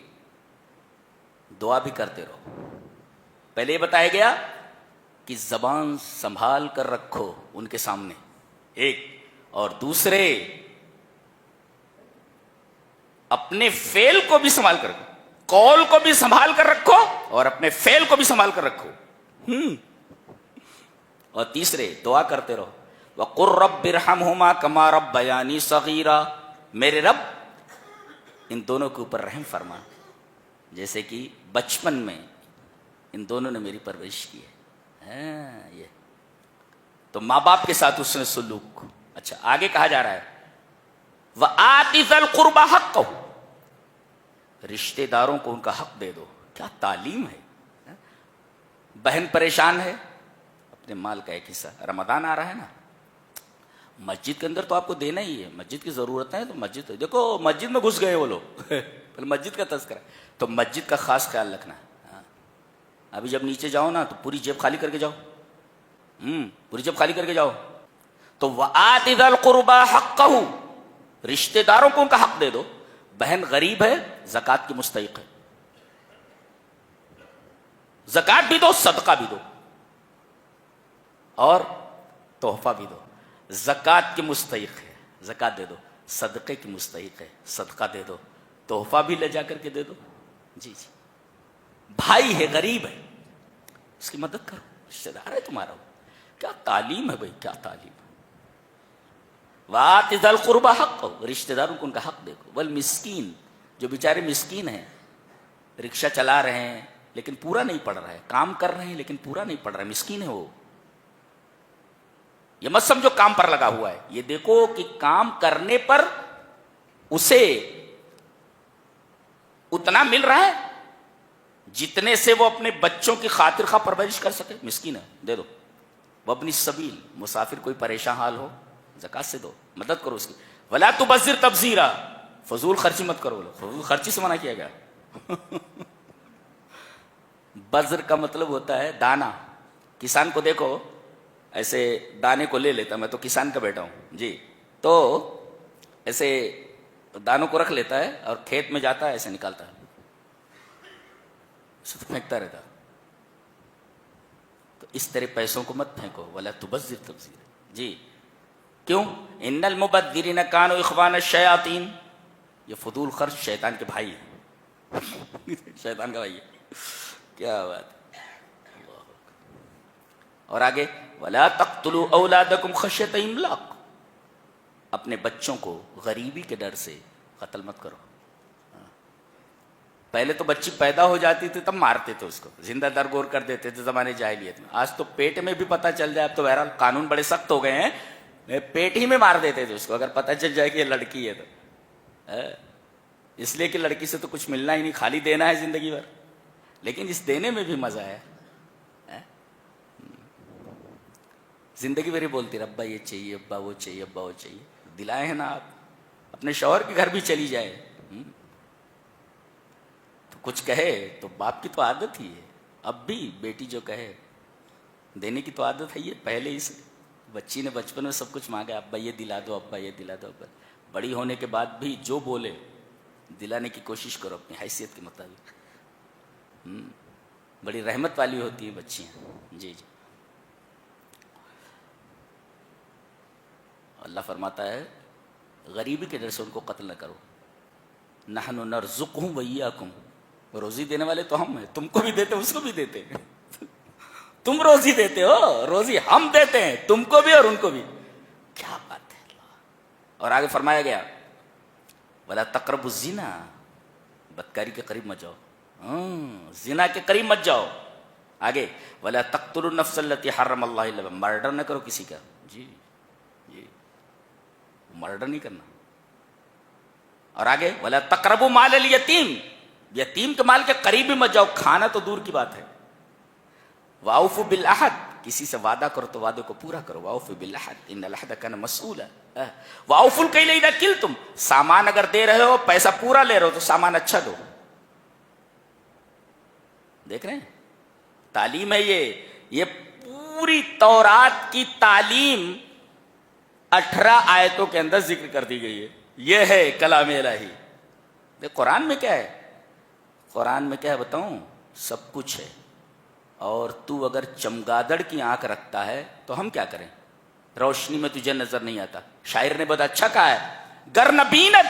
دعا بھی کرتے رہو۔ پہلے یہ بتایا گیا کہ زبان سنبھال کر رکھو ان کے سامنے، ایک، اور دوسرے اپنے فعل کو بھی سنبھال کر رکھو، قول کو بھی سنبھال کر رکھو اور اپنے فعل کو بھی سنبھال کر رکھو، اور تیسرے دعا کرتے رہو وَقُلْ رَبِّ ارْحَمْهُمَا كَمَا رَبَّيَانِي صَغِيرًا، میرے رب ان دونوں کے اوپر رحم فرما جیسے کہ بچپن میں ان دونوں نے میری پرورش کی ہے۔ یہ تو ماں باپ کے ساتھ اس نے سلوک۔ اچھا آگے کہا جا رہا ہے وَآتِ ذَا الْقُرْبَى حَقَّهُ، رشتہ داروں کو ان کا حق دے دو۔ کیا تعلیم ہے، بہن پریشان ہے، اپنے مال کا ایک حصہ، رمضان آ رہا ہے نا، مسجد کے اندر تو آپ کو دینا ہی ہے، مسجد کی ضرورت ہے تو مسجد، دیکھو مسجد میں گھس گئے وہ لوگ پہلے مسجد کا تذکرہ، تو مسجد کا خاص خیال رکھنا ہے۔ ہاں، ابھی جب نیچے جاؤ نا تو پوری جیب خالی کر کے جاؤ، پوری جیب خالی کر کے جاؤ۔ تو وآت ذی القربى حقہ، رشتہ داروں کو ان کا حق دے دو۔ بہن غریب ہے، زکوٰۃ کی مستحق ہے، زکوٰۃ بھی دو، صدقہ بھی دو، اور تحفہ بھی دو۔ زکوٰۃ کی مستحق ہے، زکوٰۃ دے دو، صدقے کی مستحق ہے، صدقہ دے دو، تحفہ بھی لے جا کر کے دے دو۔ جی جی، بھائی ہے، غریب ہے، اس کی مدد کرو، رشتہ دار ہے تمہارا۔ کیا تعلیم ہے بھائی، کیا تعلیم ہے۔ وآت ذی القربى حقہ، رشتہ داروں کو ان کا حق دیکھو۔ والمسکین، جو بیچارے مسکین ہیں، رکشہ چلا رہے ہیں لیکن پورا نہیں پڑ رہا ہے، کام کر رہے ہیں لیکن پورا نہیں پڑ رہا ہے، مسکین ہے وہ۔ یہ مت سمجھو کام پر لگا ہوا ہے، یہ دیکھو کہ کام کرنے پر اسے اتنا مل رہا ہے جتنے سے وہ اپنے بچوں کی خاطر خواہ پرورش کر سکے، مسکین ہے، دے دو۔ وابن السبیل، مسافر کوئی پریشان حال ہو، زکات سے دو، مدد کرو اس کی۔ ولا تبذر تبذیرا، فضول خرچی مت کرو، فضول خرچی سے منع کیا گیا۔ بذر کا مطلب ہوتا ہے دانا۔ کسان کو دیکھو ایسے دانے کو لے لیتا، میں تو کسان کا بیٹا ہوں جی، تو ایسے دانوں کو رکھ لیتا ہے اور کھیت میں جاتا ہے، ایسے نکالتا ہے، اسے تو پھینکتا رہتا۔ تو اس طرح پیسوں کو مت پھینکو، ولا تبذر تبذیرا جی۔ کیوں؟ ان المبذرین کانوا اخوان الشیاطین، یہ فضول خرچ شیطان کے بھائی ہیں، شیطان کا بھائی ہے۔ کیا بات ہے۔ اور آگے ولا تقتلوا اولادکم خشیۃ املاق، اپنے بچوں کو غریبی کے ڈر سے قتل مت کرو۔ پہلے تو بچی پیدا ہو جاتی تھی تب مارتے تھے اس کو، زندہ درگور کر دیتے تھے زمانے جاہلیت میں۔ آج تو پیٹ میں بھی پتہ چل جائے، اب تو بہرحال قانون بڑے سخت ہو گئے ہیں، پیٹ ہی میں مار دیتے تھے اس کو اگر پتہ چل جائے کہ یہ لڑکی ہے تو، اس لیے کہ لڑکی سے تو کچھ ملنا ہی نہیں، خالی دینا ہے زندگی بھر، لیکن اس دینے میں بھی مزہ ہے۔ زندگی بھر ہی بولتی رہے ابا یہ چاہیے، ابا وہ چاہیے، ابا وہ چاہیے، دلائے ہیں نا آپ۔ اپنے شوہر کے گھر بھی چلی جائے تو کچھ کہے تو باپ کی تو عادت ہی ہے، اب بھی بیٹی جو کہے دینے کی تو عادت ہے، یہ پہلے ہی سے بچی نے بچپن میں سب کچھ مانگا، ابا یہ دلا دو، ابا یہ دلا دو، ابا۔ بڑی ہونے کے بعد بھی جو بولے دلانے کی کوشش کرو اپنی حیثیت کے مطابق۔ بڑی رحمت والی ہوتی ہیں بچیاں۔ جی جی، اللہ فرماتا ہے غریبی کے ڈر سے ان کو قتل نہ کرو۔ نحن نرزقہم وایاکم، روزی دینے والے تو ہم ہیں، تم کو بھی دیتے اس کو بھی دیتے ہیں، تم روزی دیتے ہو، روزی ہم دیتے ہیں تم کو بھی اور ان کو بھی۔ کیا بات ہے اللہ۔ اور آگے فرمایا گیا ولا تقربوا الزنا، بدکاری کے قریب مت جاؤ، زنا کے قریب مت جاؤ۔ آگے ولا تقتلوا النفس التي حرم اللہ الا بالحق، مرڈر نہ کرو کسی کا، جی جی، مرڈر نہیں کرنا۔ اور آگے ولا تقربوا مال الیتیم، یتیم کے مال کے قریب بھی مت جاؤ، کھانا تو دور کی بات ہے۔ واوفوا بالعہد، کسی سے وعدہ کرو تو وعدے کو پورا کرو، واوفوا بالعہد ان العہد کان مسئولا۔ واوفوا الکیل اذا کلتم، سامان اگر دے رہے ہو، پیسہ پورا لے رہے ہو تو سامان اچھا دو۔ دیکھ رہے ہیں تعلیم ہے یہ پوری تورات کی تعلیم 18 آیتوں کے اندر ذکر کر دی گئی ہے۔ یہ ہے کلام الہی۔ دیکھ قرآن میں کیا ہے، قرآن میں کیا ہے بتاؤں، سب کچھ ہے۔ اور تو اگر چمگادڑ کی آنکھ رکھتا ہے تو ہم کیا کریں، روشنی میں تجھے نظر نہیں آتا۔ شاعر نے بہت اچھا کہا ہے، گر نبینت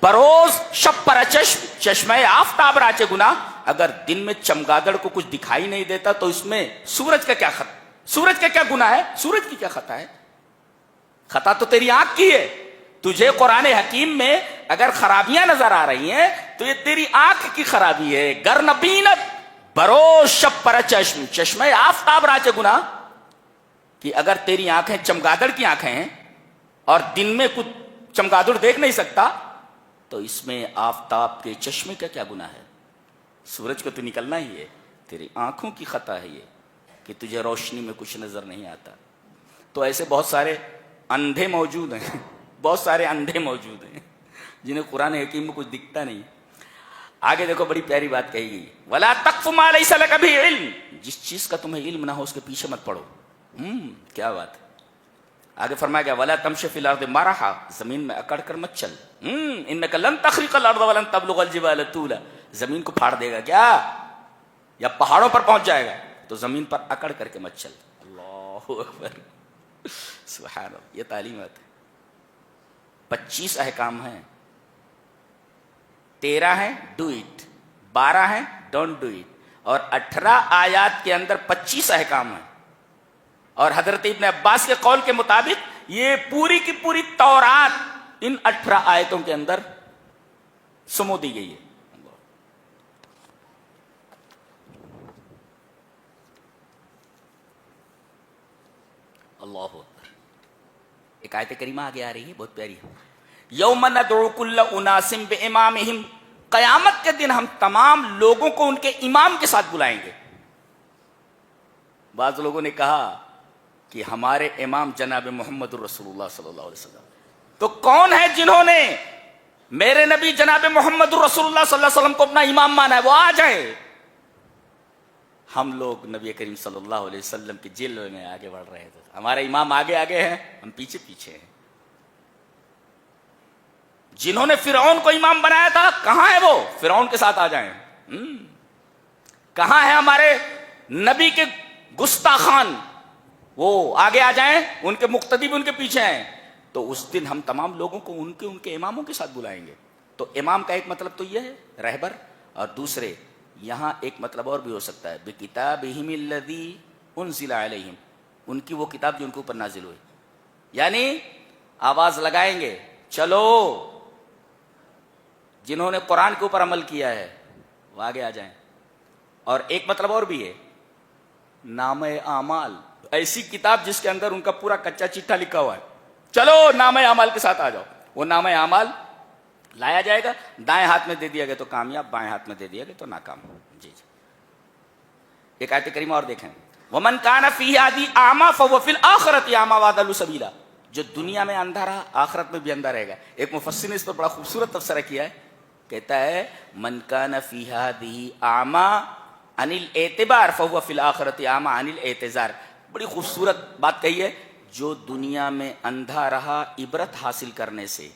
بروز شب پر چشم، چشمہ آفتاب راچے گناہ، اگر دن میں چمگادڑ کو کچھ دکھائی نہیں دیتا تو اس میں سورج کا کیا خطا، سورج کا کیا گناہ ہے، سورج کی کیا خطا ہے، خطا تو تیری آنکھ کی ہے۔ تجھے قرآن حکیم میں اگر خرابیاں نظر آ رہی ہیں تو یہ تیری آنکھ کی خرابی ہے۔ گر نبینت بروز شب پر چشم، چشمہ آفتاب راچے گناہ، کہ اگر تیری آنکھیں چمگادڑ کی آنکھیں ہیں اور دن میں کچھ چمگادڑ دیکھ نہیں سکتا تو اس میں آفتاب کے چشمے کا کیا گناہ ہے، سورج کو تو نکلنا ہی ہے، تیری آنکھوں کی خطا ہے یہ کہ تجھے روشنی میں کچھ نظر نہیں آتا۔ تو ایسے بہت سارے اندھے موجود ہیں، بہت سارے اندھے موجود ہیں جنہیں قرآن حکیم میں کچھ دکھتا نہیں۔ آگے دیکھو بڑی پیاری بات کہی گئی، وَلَا تَقْفُ مَا لَيْسَ لَكَ بِهِ عِلْمٌ، جس چیز کا تمہیں علم نہ ہو اس کے پیچھے مت پڑو۔ کیا بات ہے۔ آگے فرمایا گیا وَلَا تَمْشِ فِي الْأَرْضِ مَرَحًا، زمین میں اکڑ کر مت چل۔ إِنَّكَ لَن تَخْرِقَ الْأَرْضَ وَلَن تَبْلُغَ الْجِبَالَ طُولًا، زمین کو پھاڑ دے گا کیا، یا پہاڑوں پر پہنچ جائے گا، تو زمین پر اکڑ کر کے مت چل۔ اللہ اکبر، سبحان اللہ، یہ تعلیمات ہے۔ 25 احکام ہیں، 13 ہیں ڈو اٹ، 12 ہیں ڈونٹ ڈو اٹ، اور 18 آیات کے اندر 25 احکام ہیں۔ اور حضرت ابن عباس کے قول کے مطابق یہ پوری کی پوری تورات ان 18 آیتوں کے اندر سمو دی گئی ہے۔ اللہ اکبر۔ ایک آیت کریمہ آگے آ رہی ہے بہت پیاری، یوم ندعو کل اناس بامامہم، قیامت کے دن ہم تمام لوگوں کو ان کے امام کے ساتھ بلائیں گے۔ بعض لوگوں نے کہا کہ ہمارے امام جناب محمد الرسول اللہ صلی اللہ علیہ وسلم، تو کون ہے جنہوں نے میرے نبی جناب محمد الرسول اللہ صلی اللہ علیہ وسلم کو اپنا امام مانا ہے، وہ آ جائیں۔ ہم لوگ نبی کریم صلی اللہ علیہ وسلم کی جلوے میں آگے بڑھ رہے تھے، ہمارے امام آگے آگے ہیں، ہم پیچھے پیچھے ہیں۔ جنہوں نے فرعون کو امام بنایا تھا کہاں ہے وہ، فرعون کے ساتھ آ جائیں۔ کہاں ہے ہمارے نبی کے گستاخان، وہ آگے آ جائیں، ان کے مقتدی بھی ان کے پیچھے ہیں۔ تو اس دن ہم تمام لوگوں کو ان کے اماموں کے ساتھ بلائیں گے۔ تو امام کا ایک مطلب تو یہ ہے رہبر، اور دوسرے یہاں ایک مطلب اور بھی ہو سکتا ہے بکتابہم الذی انزل علیہم، ان کی وہ کتاب جو ان کے اوپر نازل ہوئی، یعنی آواز لگائیں گے چلو، جنہوں نے قرآن کے اوپر عمل کیا ہے وہ آگے آ جائیں۔ اور ایک مطلب اور بھی ہے نامہ اعمال، ایسی کتاب جس کے اندر ان کا پورا کچا چٹھا لکھا ہوا ہے، چلو نامہ اعمال کے ساتھ آ جاؤ۔ وہ نامہ اعمال لایا جائے گا، دائیں ہاتھ میں دے دیا گیا تو کامیاب، بائیں ہاتھ میں دے دیا گیا تو ناکام۔ جی جی، ایک آیت کریمہ اور دیکھیں، وَمَنْ كَانَ فِي هَذِهِ أَعْمَىٰ فَهُوَ فِي الْآخِرَةِ أَعْمَىٰ وَأَضَلُّ سَبِيلًا، جو دنیا میں اندھا رہا آخرت میں بھی اندھا رہے گا۔ ایک مفسر نے اس پر بڑا خوبصورت تبصرہ کیا ہے، کہتا ہے مَنْ كَانَ فِي هَذِهِ أَعْمَىٰ عَنِ الْاعْتِبَارِ فَهُوَ فِي الْآخِرَةِ أَعْمَىٰ عَنِ الْاعْتِذَارِ، بڑی خوبصورت بات کہی ہے، جو دنیا میں اندھا رہا عبرت حاصل کرنے سے،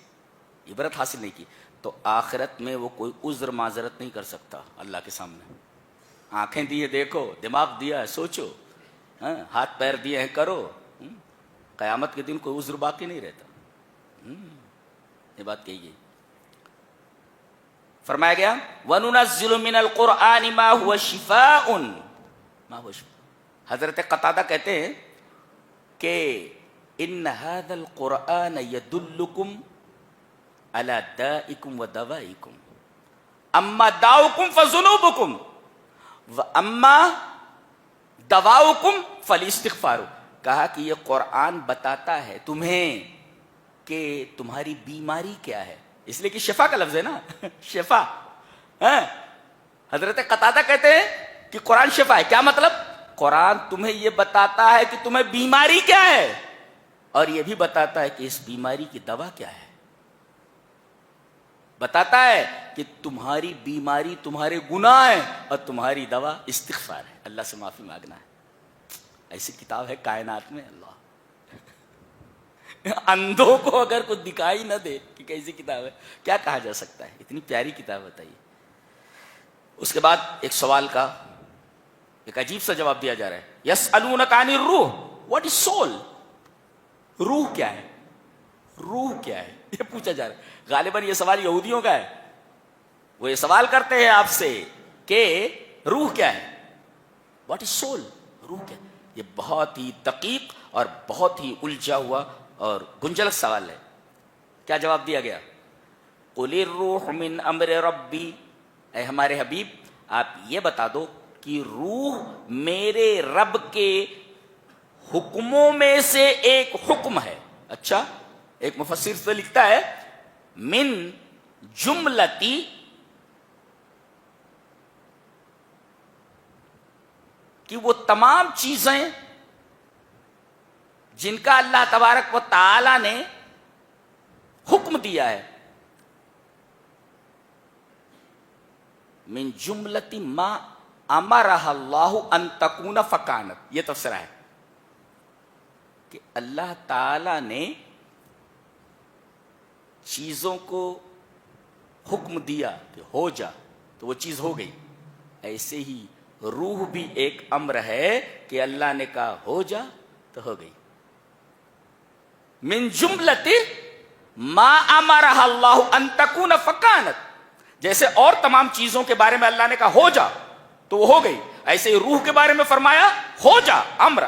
عبرت حاصل نہیں کی تو آخرت میں وہ کوئی عذر معذرت نہیں کر سکتا اللہ کے سامنے۔ آنکھیں دیے دیکھو، دماغ دیا ہے سوچو، ہاتھ پیر دیے ہیں کرو، قیامت کے دن کوئی عذر باقی نہیں رہتا۔ یہ بات کہی گئی۔ فرمایا گیا وَنُنَزِّلُ مِنَ الْقُرْآنِ مَا هُوَ شِفَاءٌ، ما هو شفاء۔ حضرت قتادہ کہتے ہیں کہ ان هذا القرآن يدلكم على دائكم ودوائكم، اما داؤكم فذنوبكم واما دواؤكم فالاستغفار۔ کہا کہ یہ قرآن بتاتا ہے تمہیں کہ تمہاری بیماری کیا ہے، اس لیے کہ شفا کا لفظ ہے نا، شفا۔ حضرت قتادہ کہتے ہیں کہ قرآن شفا ہے، کیا مطلب؟ قرآن تمہیں یہ بتاتا ہے کہ تمہیں بیماری کیا ہے، اور یہ بھی بتاتا ہے کہ اس بیماری کی دوا کیا ہے۔ بتاتا ہے کہ تمہاری بیماری تمہارے گناہ ہے اور تمہاری دوا استغفار ہے، اللہ سے معافی مانگنا ہے۔ ایسی کتاب ہے کائنات میں، اللہ اندھوں کو اگر کچھ دکھائی نہ دے کہ کیسی کتاب ہے، کیا کہا جا سکتا ہے؟ اتنی پیاری کتاب بتائیے۔ اس کے بعد ایک سوال کا ایک عجیب سا جواب دیا جا رہا ہے، یسألونک عن الروح، واٹ از سول، روح کیا ہے، روح کیا ہے، یہ پوچھا جا رہا ہے۔ غالباً یہ سوال یہودیوں کا ہے، وہ یہ سوال کرتے ہیں آپ سے کہ روح کیا ہے، واٹ از سول، روح کیا ہے۔ یہ بہت ہی دقیق اور بہت ہی الجھا ہوا اور گنجلک سوال ہے۔ کیا جواب دیا گیا؟ قل الروح من امر ربی، اے ہمارے حبیب آپ یہ بتا دو کہ روح میرے رب کے حکموں میں سے ایک حکم ہے۔ اچھا، ایک مفسر سے لکھتا ہے من جملتی کہ وہ تمام چیزیں جن کا اللہ تبارک و تعالی نے حکم دیا ہے. من جملتی ما امرہ اللہ ان تکون فکانت, یہ تفسیرہ ہے کہ اللہ تعالی نے چیزوں کو حکم دیا کہ ہو جا تو وہ چیز ہو گئی. ایسے ہی روح بھی ایک امر ہے کہ اللہ نے کہا ہو جا تو ہو گئی. من جملت ما امرہ اللہ ان تکون فکانت, جیسے اور تمام چیزوں کے بارے میں اللہ نے کہا ہو جا تو وہ ہو گئی, ایسے ہی روح کے بارے میں فرمایا ہو جا, امر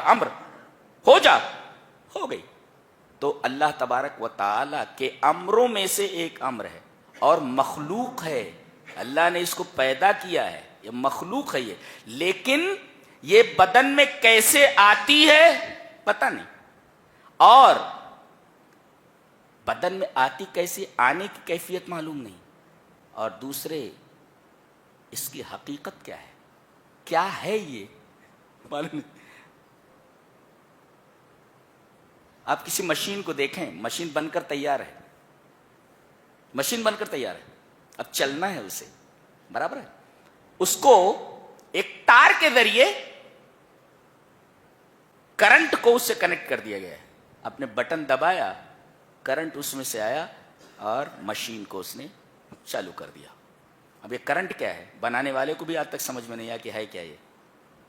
ہو جا, ہو گئی. تو اللہ تبارک و تعالی کے امروں میں سے ایک امر ہے اور مخلوق ہے. اللہ نے اس کو پیدا کیا ہے, یہ مخلوق ہے یہ, لیکن یہ بدن میں کیسے آتی ہے پتہ نہیں, اور بدن میں آتی کیسے, آنے کی کیفیت معلوم نہیں, اور دوسرے اس کی حقیقت کیا ہے یہ معلوم نہیں. آپ کسی مشین کو دیکھیں, مشین بن کر تیار ہے, اب چلنا ہے اسے, برابر ہے. اس کو ایک تار کے ذریعے کرنٹ کو اس سے کنیکٹ کر دیا گیا ہے. آپ نے بٹن دبایا, کرنٹ اس میں سے آیا اور مشین کو اس نے چالو کر دیا. اب یہ کرنٹ کیا ہے, بنانے والے کو بھی آج تک سمجھ میں نہیں آیا کہ ہے کیا, یہ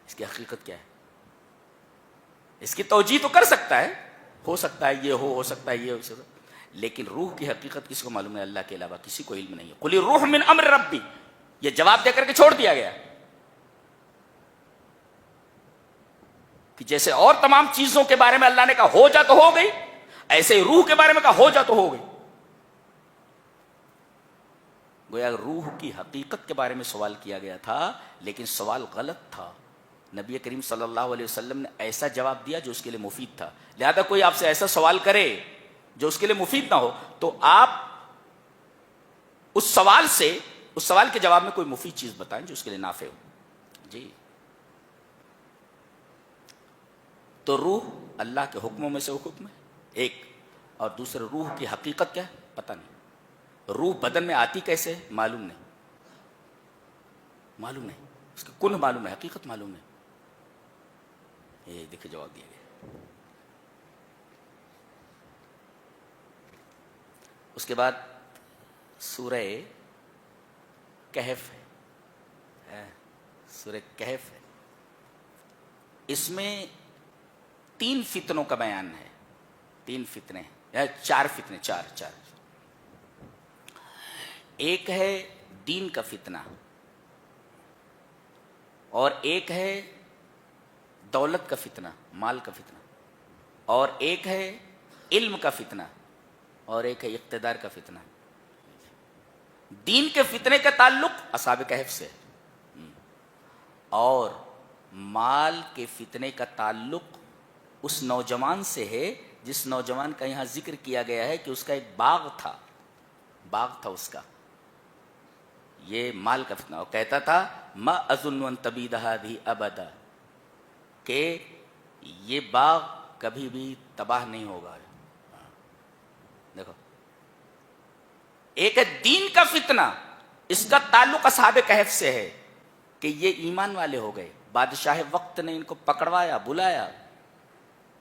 اس کی حقیقت کیا ہے. اس کی توجیہ تو کر سکتا ہے, ہو سکتا ہے یہ ہو سکتا ہے یہ ہو سکتا ہے, لیکن روح کی حقیقت کس کو معلوم ہے؟ اللہ کے علاوہ کسی کو علم نہیں ہے. قل الروح من امر ربی, یہ جواب دے کر کے چھوڑ دیا گیا کہ جیسے اور تمام چیزوں کے بارے میں اللہ نے کہا ہو جا تو ہو گئی, ایسے ہی روح کے بارے میں کہا ہو جا تو ہو گئی. گویا روح کی حقیقت کے بارے میں سوال کیا گیا تھا, لیکن سوال غلط تھا. نبی کریم صلی اللہ علیہ وسلم نے ایسا جواب دیا جو اس کے لیے مفید تھا. لہذا کوئی آپ سے ایسا سوال کرے جو اس کے لیے مفید نہ ہو تو آپ اس سوال کے جواب میں کوئی مفید چیز بتائیں جو اس کے لیے نافع ہو. جی, تو روح اللہ کے حکموں میں سے حکم ہے ایک, اور دوسرے روح کی حقیقت کیا ہے پتہ نہیں. روح بدن میں آتی کیسے معلوم نہیں, اس کا کن معلوم ہے, حقیقت معلوم ہے. یہ دیکھیں جواب دیا گیا. اس کے بعد سورہ کہف ہے, سورہ کہف ہے. اس میں 3 فتنوں کا بیان ہے. 3 فتنے یا 4 فتنے, چار. ایک ہے دین کا فتنہ, اور ایک ہے دولت کا فتنہ, مال کا فتنہ, اور ایک ہے علم کا فتنہ, اور ایک ہے اقتدار کا فتنہ. دین کے فتنے کا تعلق اصحاب کہف سے, اور مال کے فتنے کا تعلق اس نوجوان سے ہے جس نوجوان کا یہاں ذکر کیا گیا ہے کہ اس کا ایک باغ تھا اس کا. یہ مال کا فتنہ, اور کہتا تھا ما اظن ان تبید هذه ابدا, کہ یہ باغ کبھی بھی تباہ نہیں ہوگا. دیکھو, ایک ہے دین کا فتنہ, اس کا تعلق اصحاب کہف سے ہے کہ یہ ایمان والے ہو گئے. بادشاہ وقت نے ان کو پکڑوایا, بلایا,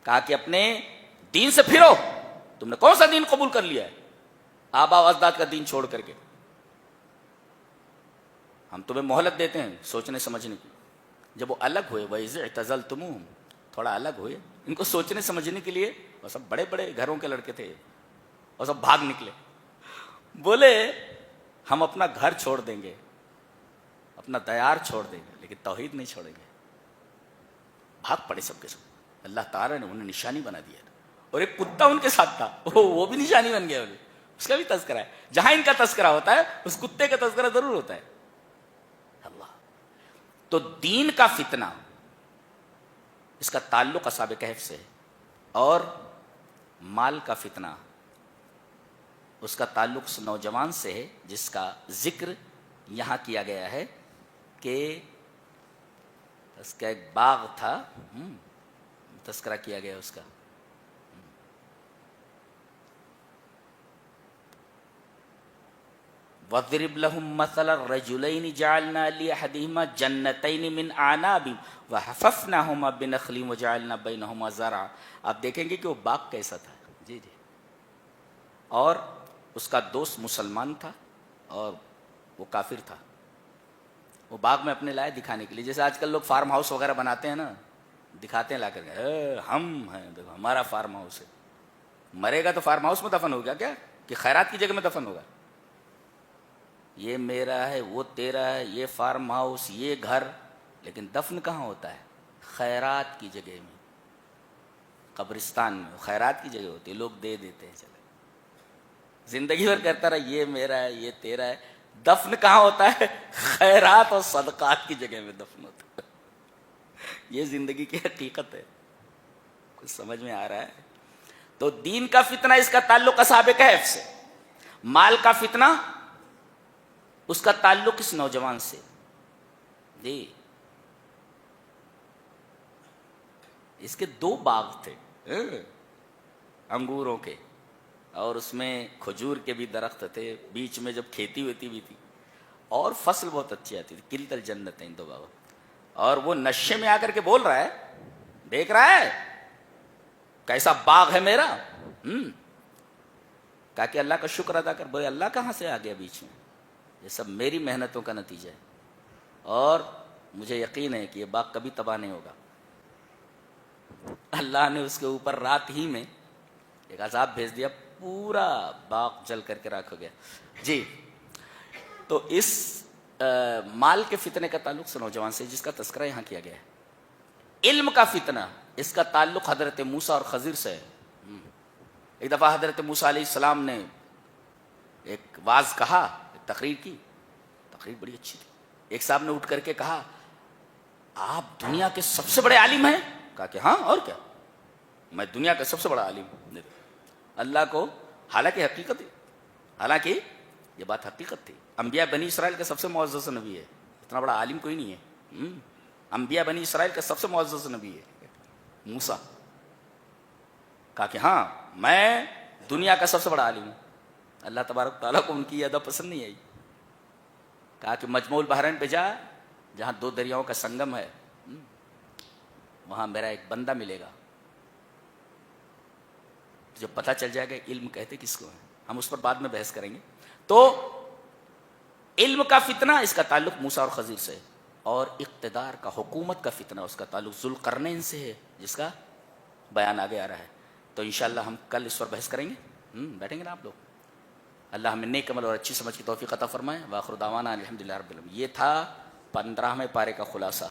کہا کہ اپنے دین سے پھرو. تم نے کون سا دین قبول کر لیا ہے؟ آبا و اجداد کا دین چھوڑ کر کے. ہم تمہیں مہلت دیتے ہیں سوچنے سمجھنے کی. جب وہ الگ ہوئے, وَإِذِ اعْتَزَلْتُمُوهُمْ, تھوڑا الگ ہوئے, ان کو سوچنے سمجھنے کے لیے, وہ سب بڑے بڑے گھروں کے لڑکے تھے, وہ سب بھاگ نکلے. بولے ہم اپنا گھر چھوڑ دیں گے, اپنا دیار چھوڑ دیں گے, لیکن توحید نہیں چھوڑیں گے. بھاگ پڑے سب کے سب. اللہ تعالیٰ نے انہیں نشانی بنا دیا, اور ایک کتا ان کے ساتھ تھا, وہ بھی نشانی بن گیا. اس کا بھی تذکرہ ہے. جہاں ان کا تذکرہ ہوتا ہے اس کتے کا تذکرہ ضرور ہوتا ہے. اللہ. تو دین کا فتنہ, اس کا تعلق اصحاب کہف سے ہے, اور مال کا فتنہ اس کا تعلق اس نوجوان سے ہے جس کا ذکر یہاں کیا گیا ہے کہ اس کا ایک باغ تھا, تذکرہ کیا گیا اس کا. وَاضْرِبْ لَهُمْ مَثَلَ الرَّجُلَيْنِ جَعَلْنَا لِأَحَدِهِمَا جَنَّتَيْنِ مِنْ أَعْنَابٍ وَحَفَفْنَاهُمَا بِنَخْلٍ وَجَعَلْنَا بَيْنَهُمَا زَرْعًا. آپ دیکھیں گے کہ وہ باغ کیسا تھا. جی جی. اور اس کا دوست مسلمان تھا اور وہ کافر تھا. وہ باغ میں اپنے لائے دکھانے کے لیے، جیسے آج کل لوگ فارم ہاؤس وغیرہ بناتے ہیں نا، دکھاتے ہیں لا کر کے، ہم ہیں دیکھو ہمارا فارم ہاؤس ہے. مرے گا تو فارم ہاؤس میں دفن ہوگا کیا کہ خیرات کی جگہ میں دفن ہوگا؟ یہ میرا ہے، وہ تیرا ہے، یہ فارم ہاؤس، یہ گھر، لیکن دفن کہاں ہوتا ہے؟ خیرات کی جگہ میں، قبرستان میں خیرات کی جگہ ہوتی ہے، لوگ دے دیتے ہیں. چلے زندگی بھر کرتا رہا یہ میرا ہے، یہ تیرا ہے. دفن کہاں ہوتا ہے؟ خیرات اور صدقات کی جگہ میں دفن ہوتا ہے. یہ زندگی کی حقیقت ہے. کچھ سمجھ میں آ رہا ہے؟ تو دین کا فتنہ اس کا تعلق اصحاب کہف سے، مال کا فتنہ اس کا تعلق اس نوجوان سے. جی اس کے 2 باغ تھے انگوروں کے، اور اس میں کھجور کے بھی درخت تھے، بیچ میں جب کھیتی ہوتی بھی تھی اور فصل بہت اچھی آتی تھی. کلتا الجنتین 2 باغ. اور وہ نشے میں آ کر کے بول رہا ہے، دیکھ رہا ہے کیسا باغ ہے میرا. کہا کہ اللہ کا شکر ادا کر. بولے اللہ کہاں سے آ گیا بیچ میں؟ یہ سب میری محنتوں کا نتیجہ ہے، اور مجھے یقین ہے کہ یہ باغ کبھی تباہ نہیں ہوگا. اللہ نے اس کے اوپر رات ہی میں ایک عذاب بھیج دیا، پورا باغ جل کر کے راکھ ہو گیا. جی تو اس مال کے فتنے کا تعلق سے نوجوان سے جس کا تذکرہ یہاں کیا گیا ہے. علم کا فتنہ اس کا تعلق حضرت موسیٰ اور خضر سے ہے. ایک دفعہ حضرت موسیٰ علیہ السلام نے ایک واعظ کہا، ایک تقریر کی، تقریر بڑی اچھی تھی. ایک صاحب نے اٹھ کر کے کہا آپ دنیا کے سب سے بڑے عالم ہیں؟ کہا کہ ہاں اور کیا، میں دنیا کا سب سے بڑا عالم ہوں. اللہ کو حالانکہ حقیقت ہے، حالانکہ یہ بات حقیقت تھی. انبیاء بنی اسرائیل کا سب سے معزز نبی ہے، اتنا بڑا عالم کوئی نہیں ہے. انبیاء بنی اسرائیل کا سب سے معزز نبی ہے موسیٰ. کہا کہ ہاں میں دنیا کا سب سے بڑا عالم ہوں. اللہ تبارک تعالیٰ کو ان کی ادا پسند نہیں آئی. کہا کہ مجموع البحرین پہ جا، جہاں 2 دریاؤں کا سنگم ہے، وہاں میرا ایک بندہ ملے گا، جو پتہ چل جائے گا علم کہتے کس کو ہے. ہم اس پر بعد میں بحث کریں گے. تو علم کا فتنہ اس کا تعلق موسیٰ اور خضر سے، اور اقتدار کا، حکومت کا فتنہ اس کا تعلق ذوالقرنین سے ہے، جس کا بیان آگے آ رہا ہے. تو انشاءاللہ ہم کل اس پر بحث کریں گے. بیٹھیں گے نا آپ لوگ؟ اللہ ہمیں نیک عمل اور اچھی سمجھ کی توفیق عطا فرمائے. وآخر دعوانا الحمدللہ رب العالمین. یہ تھا 15ویں پارے کا خلاصہ.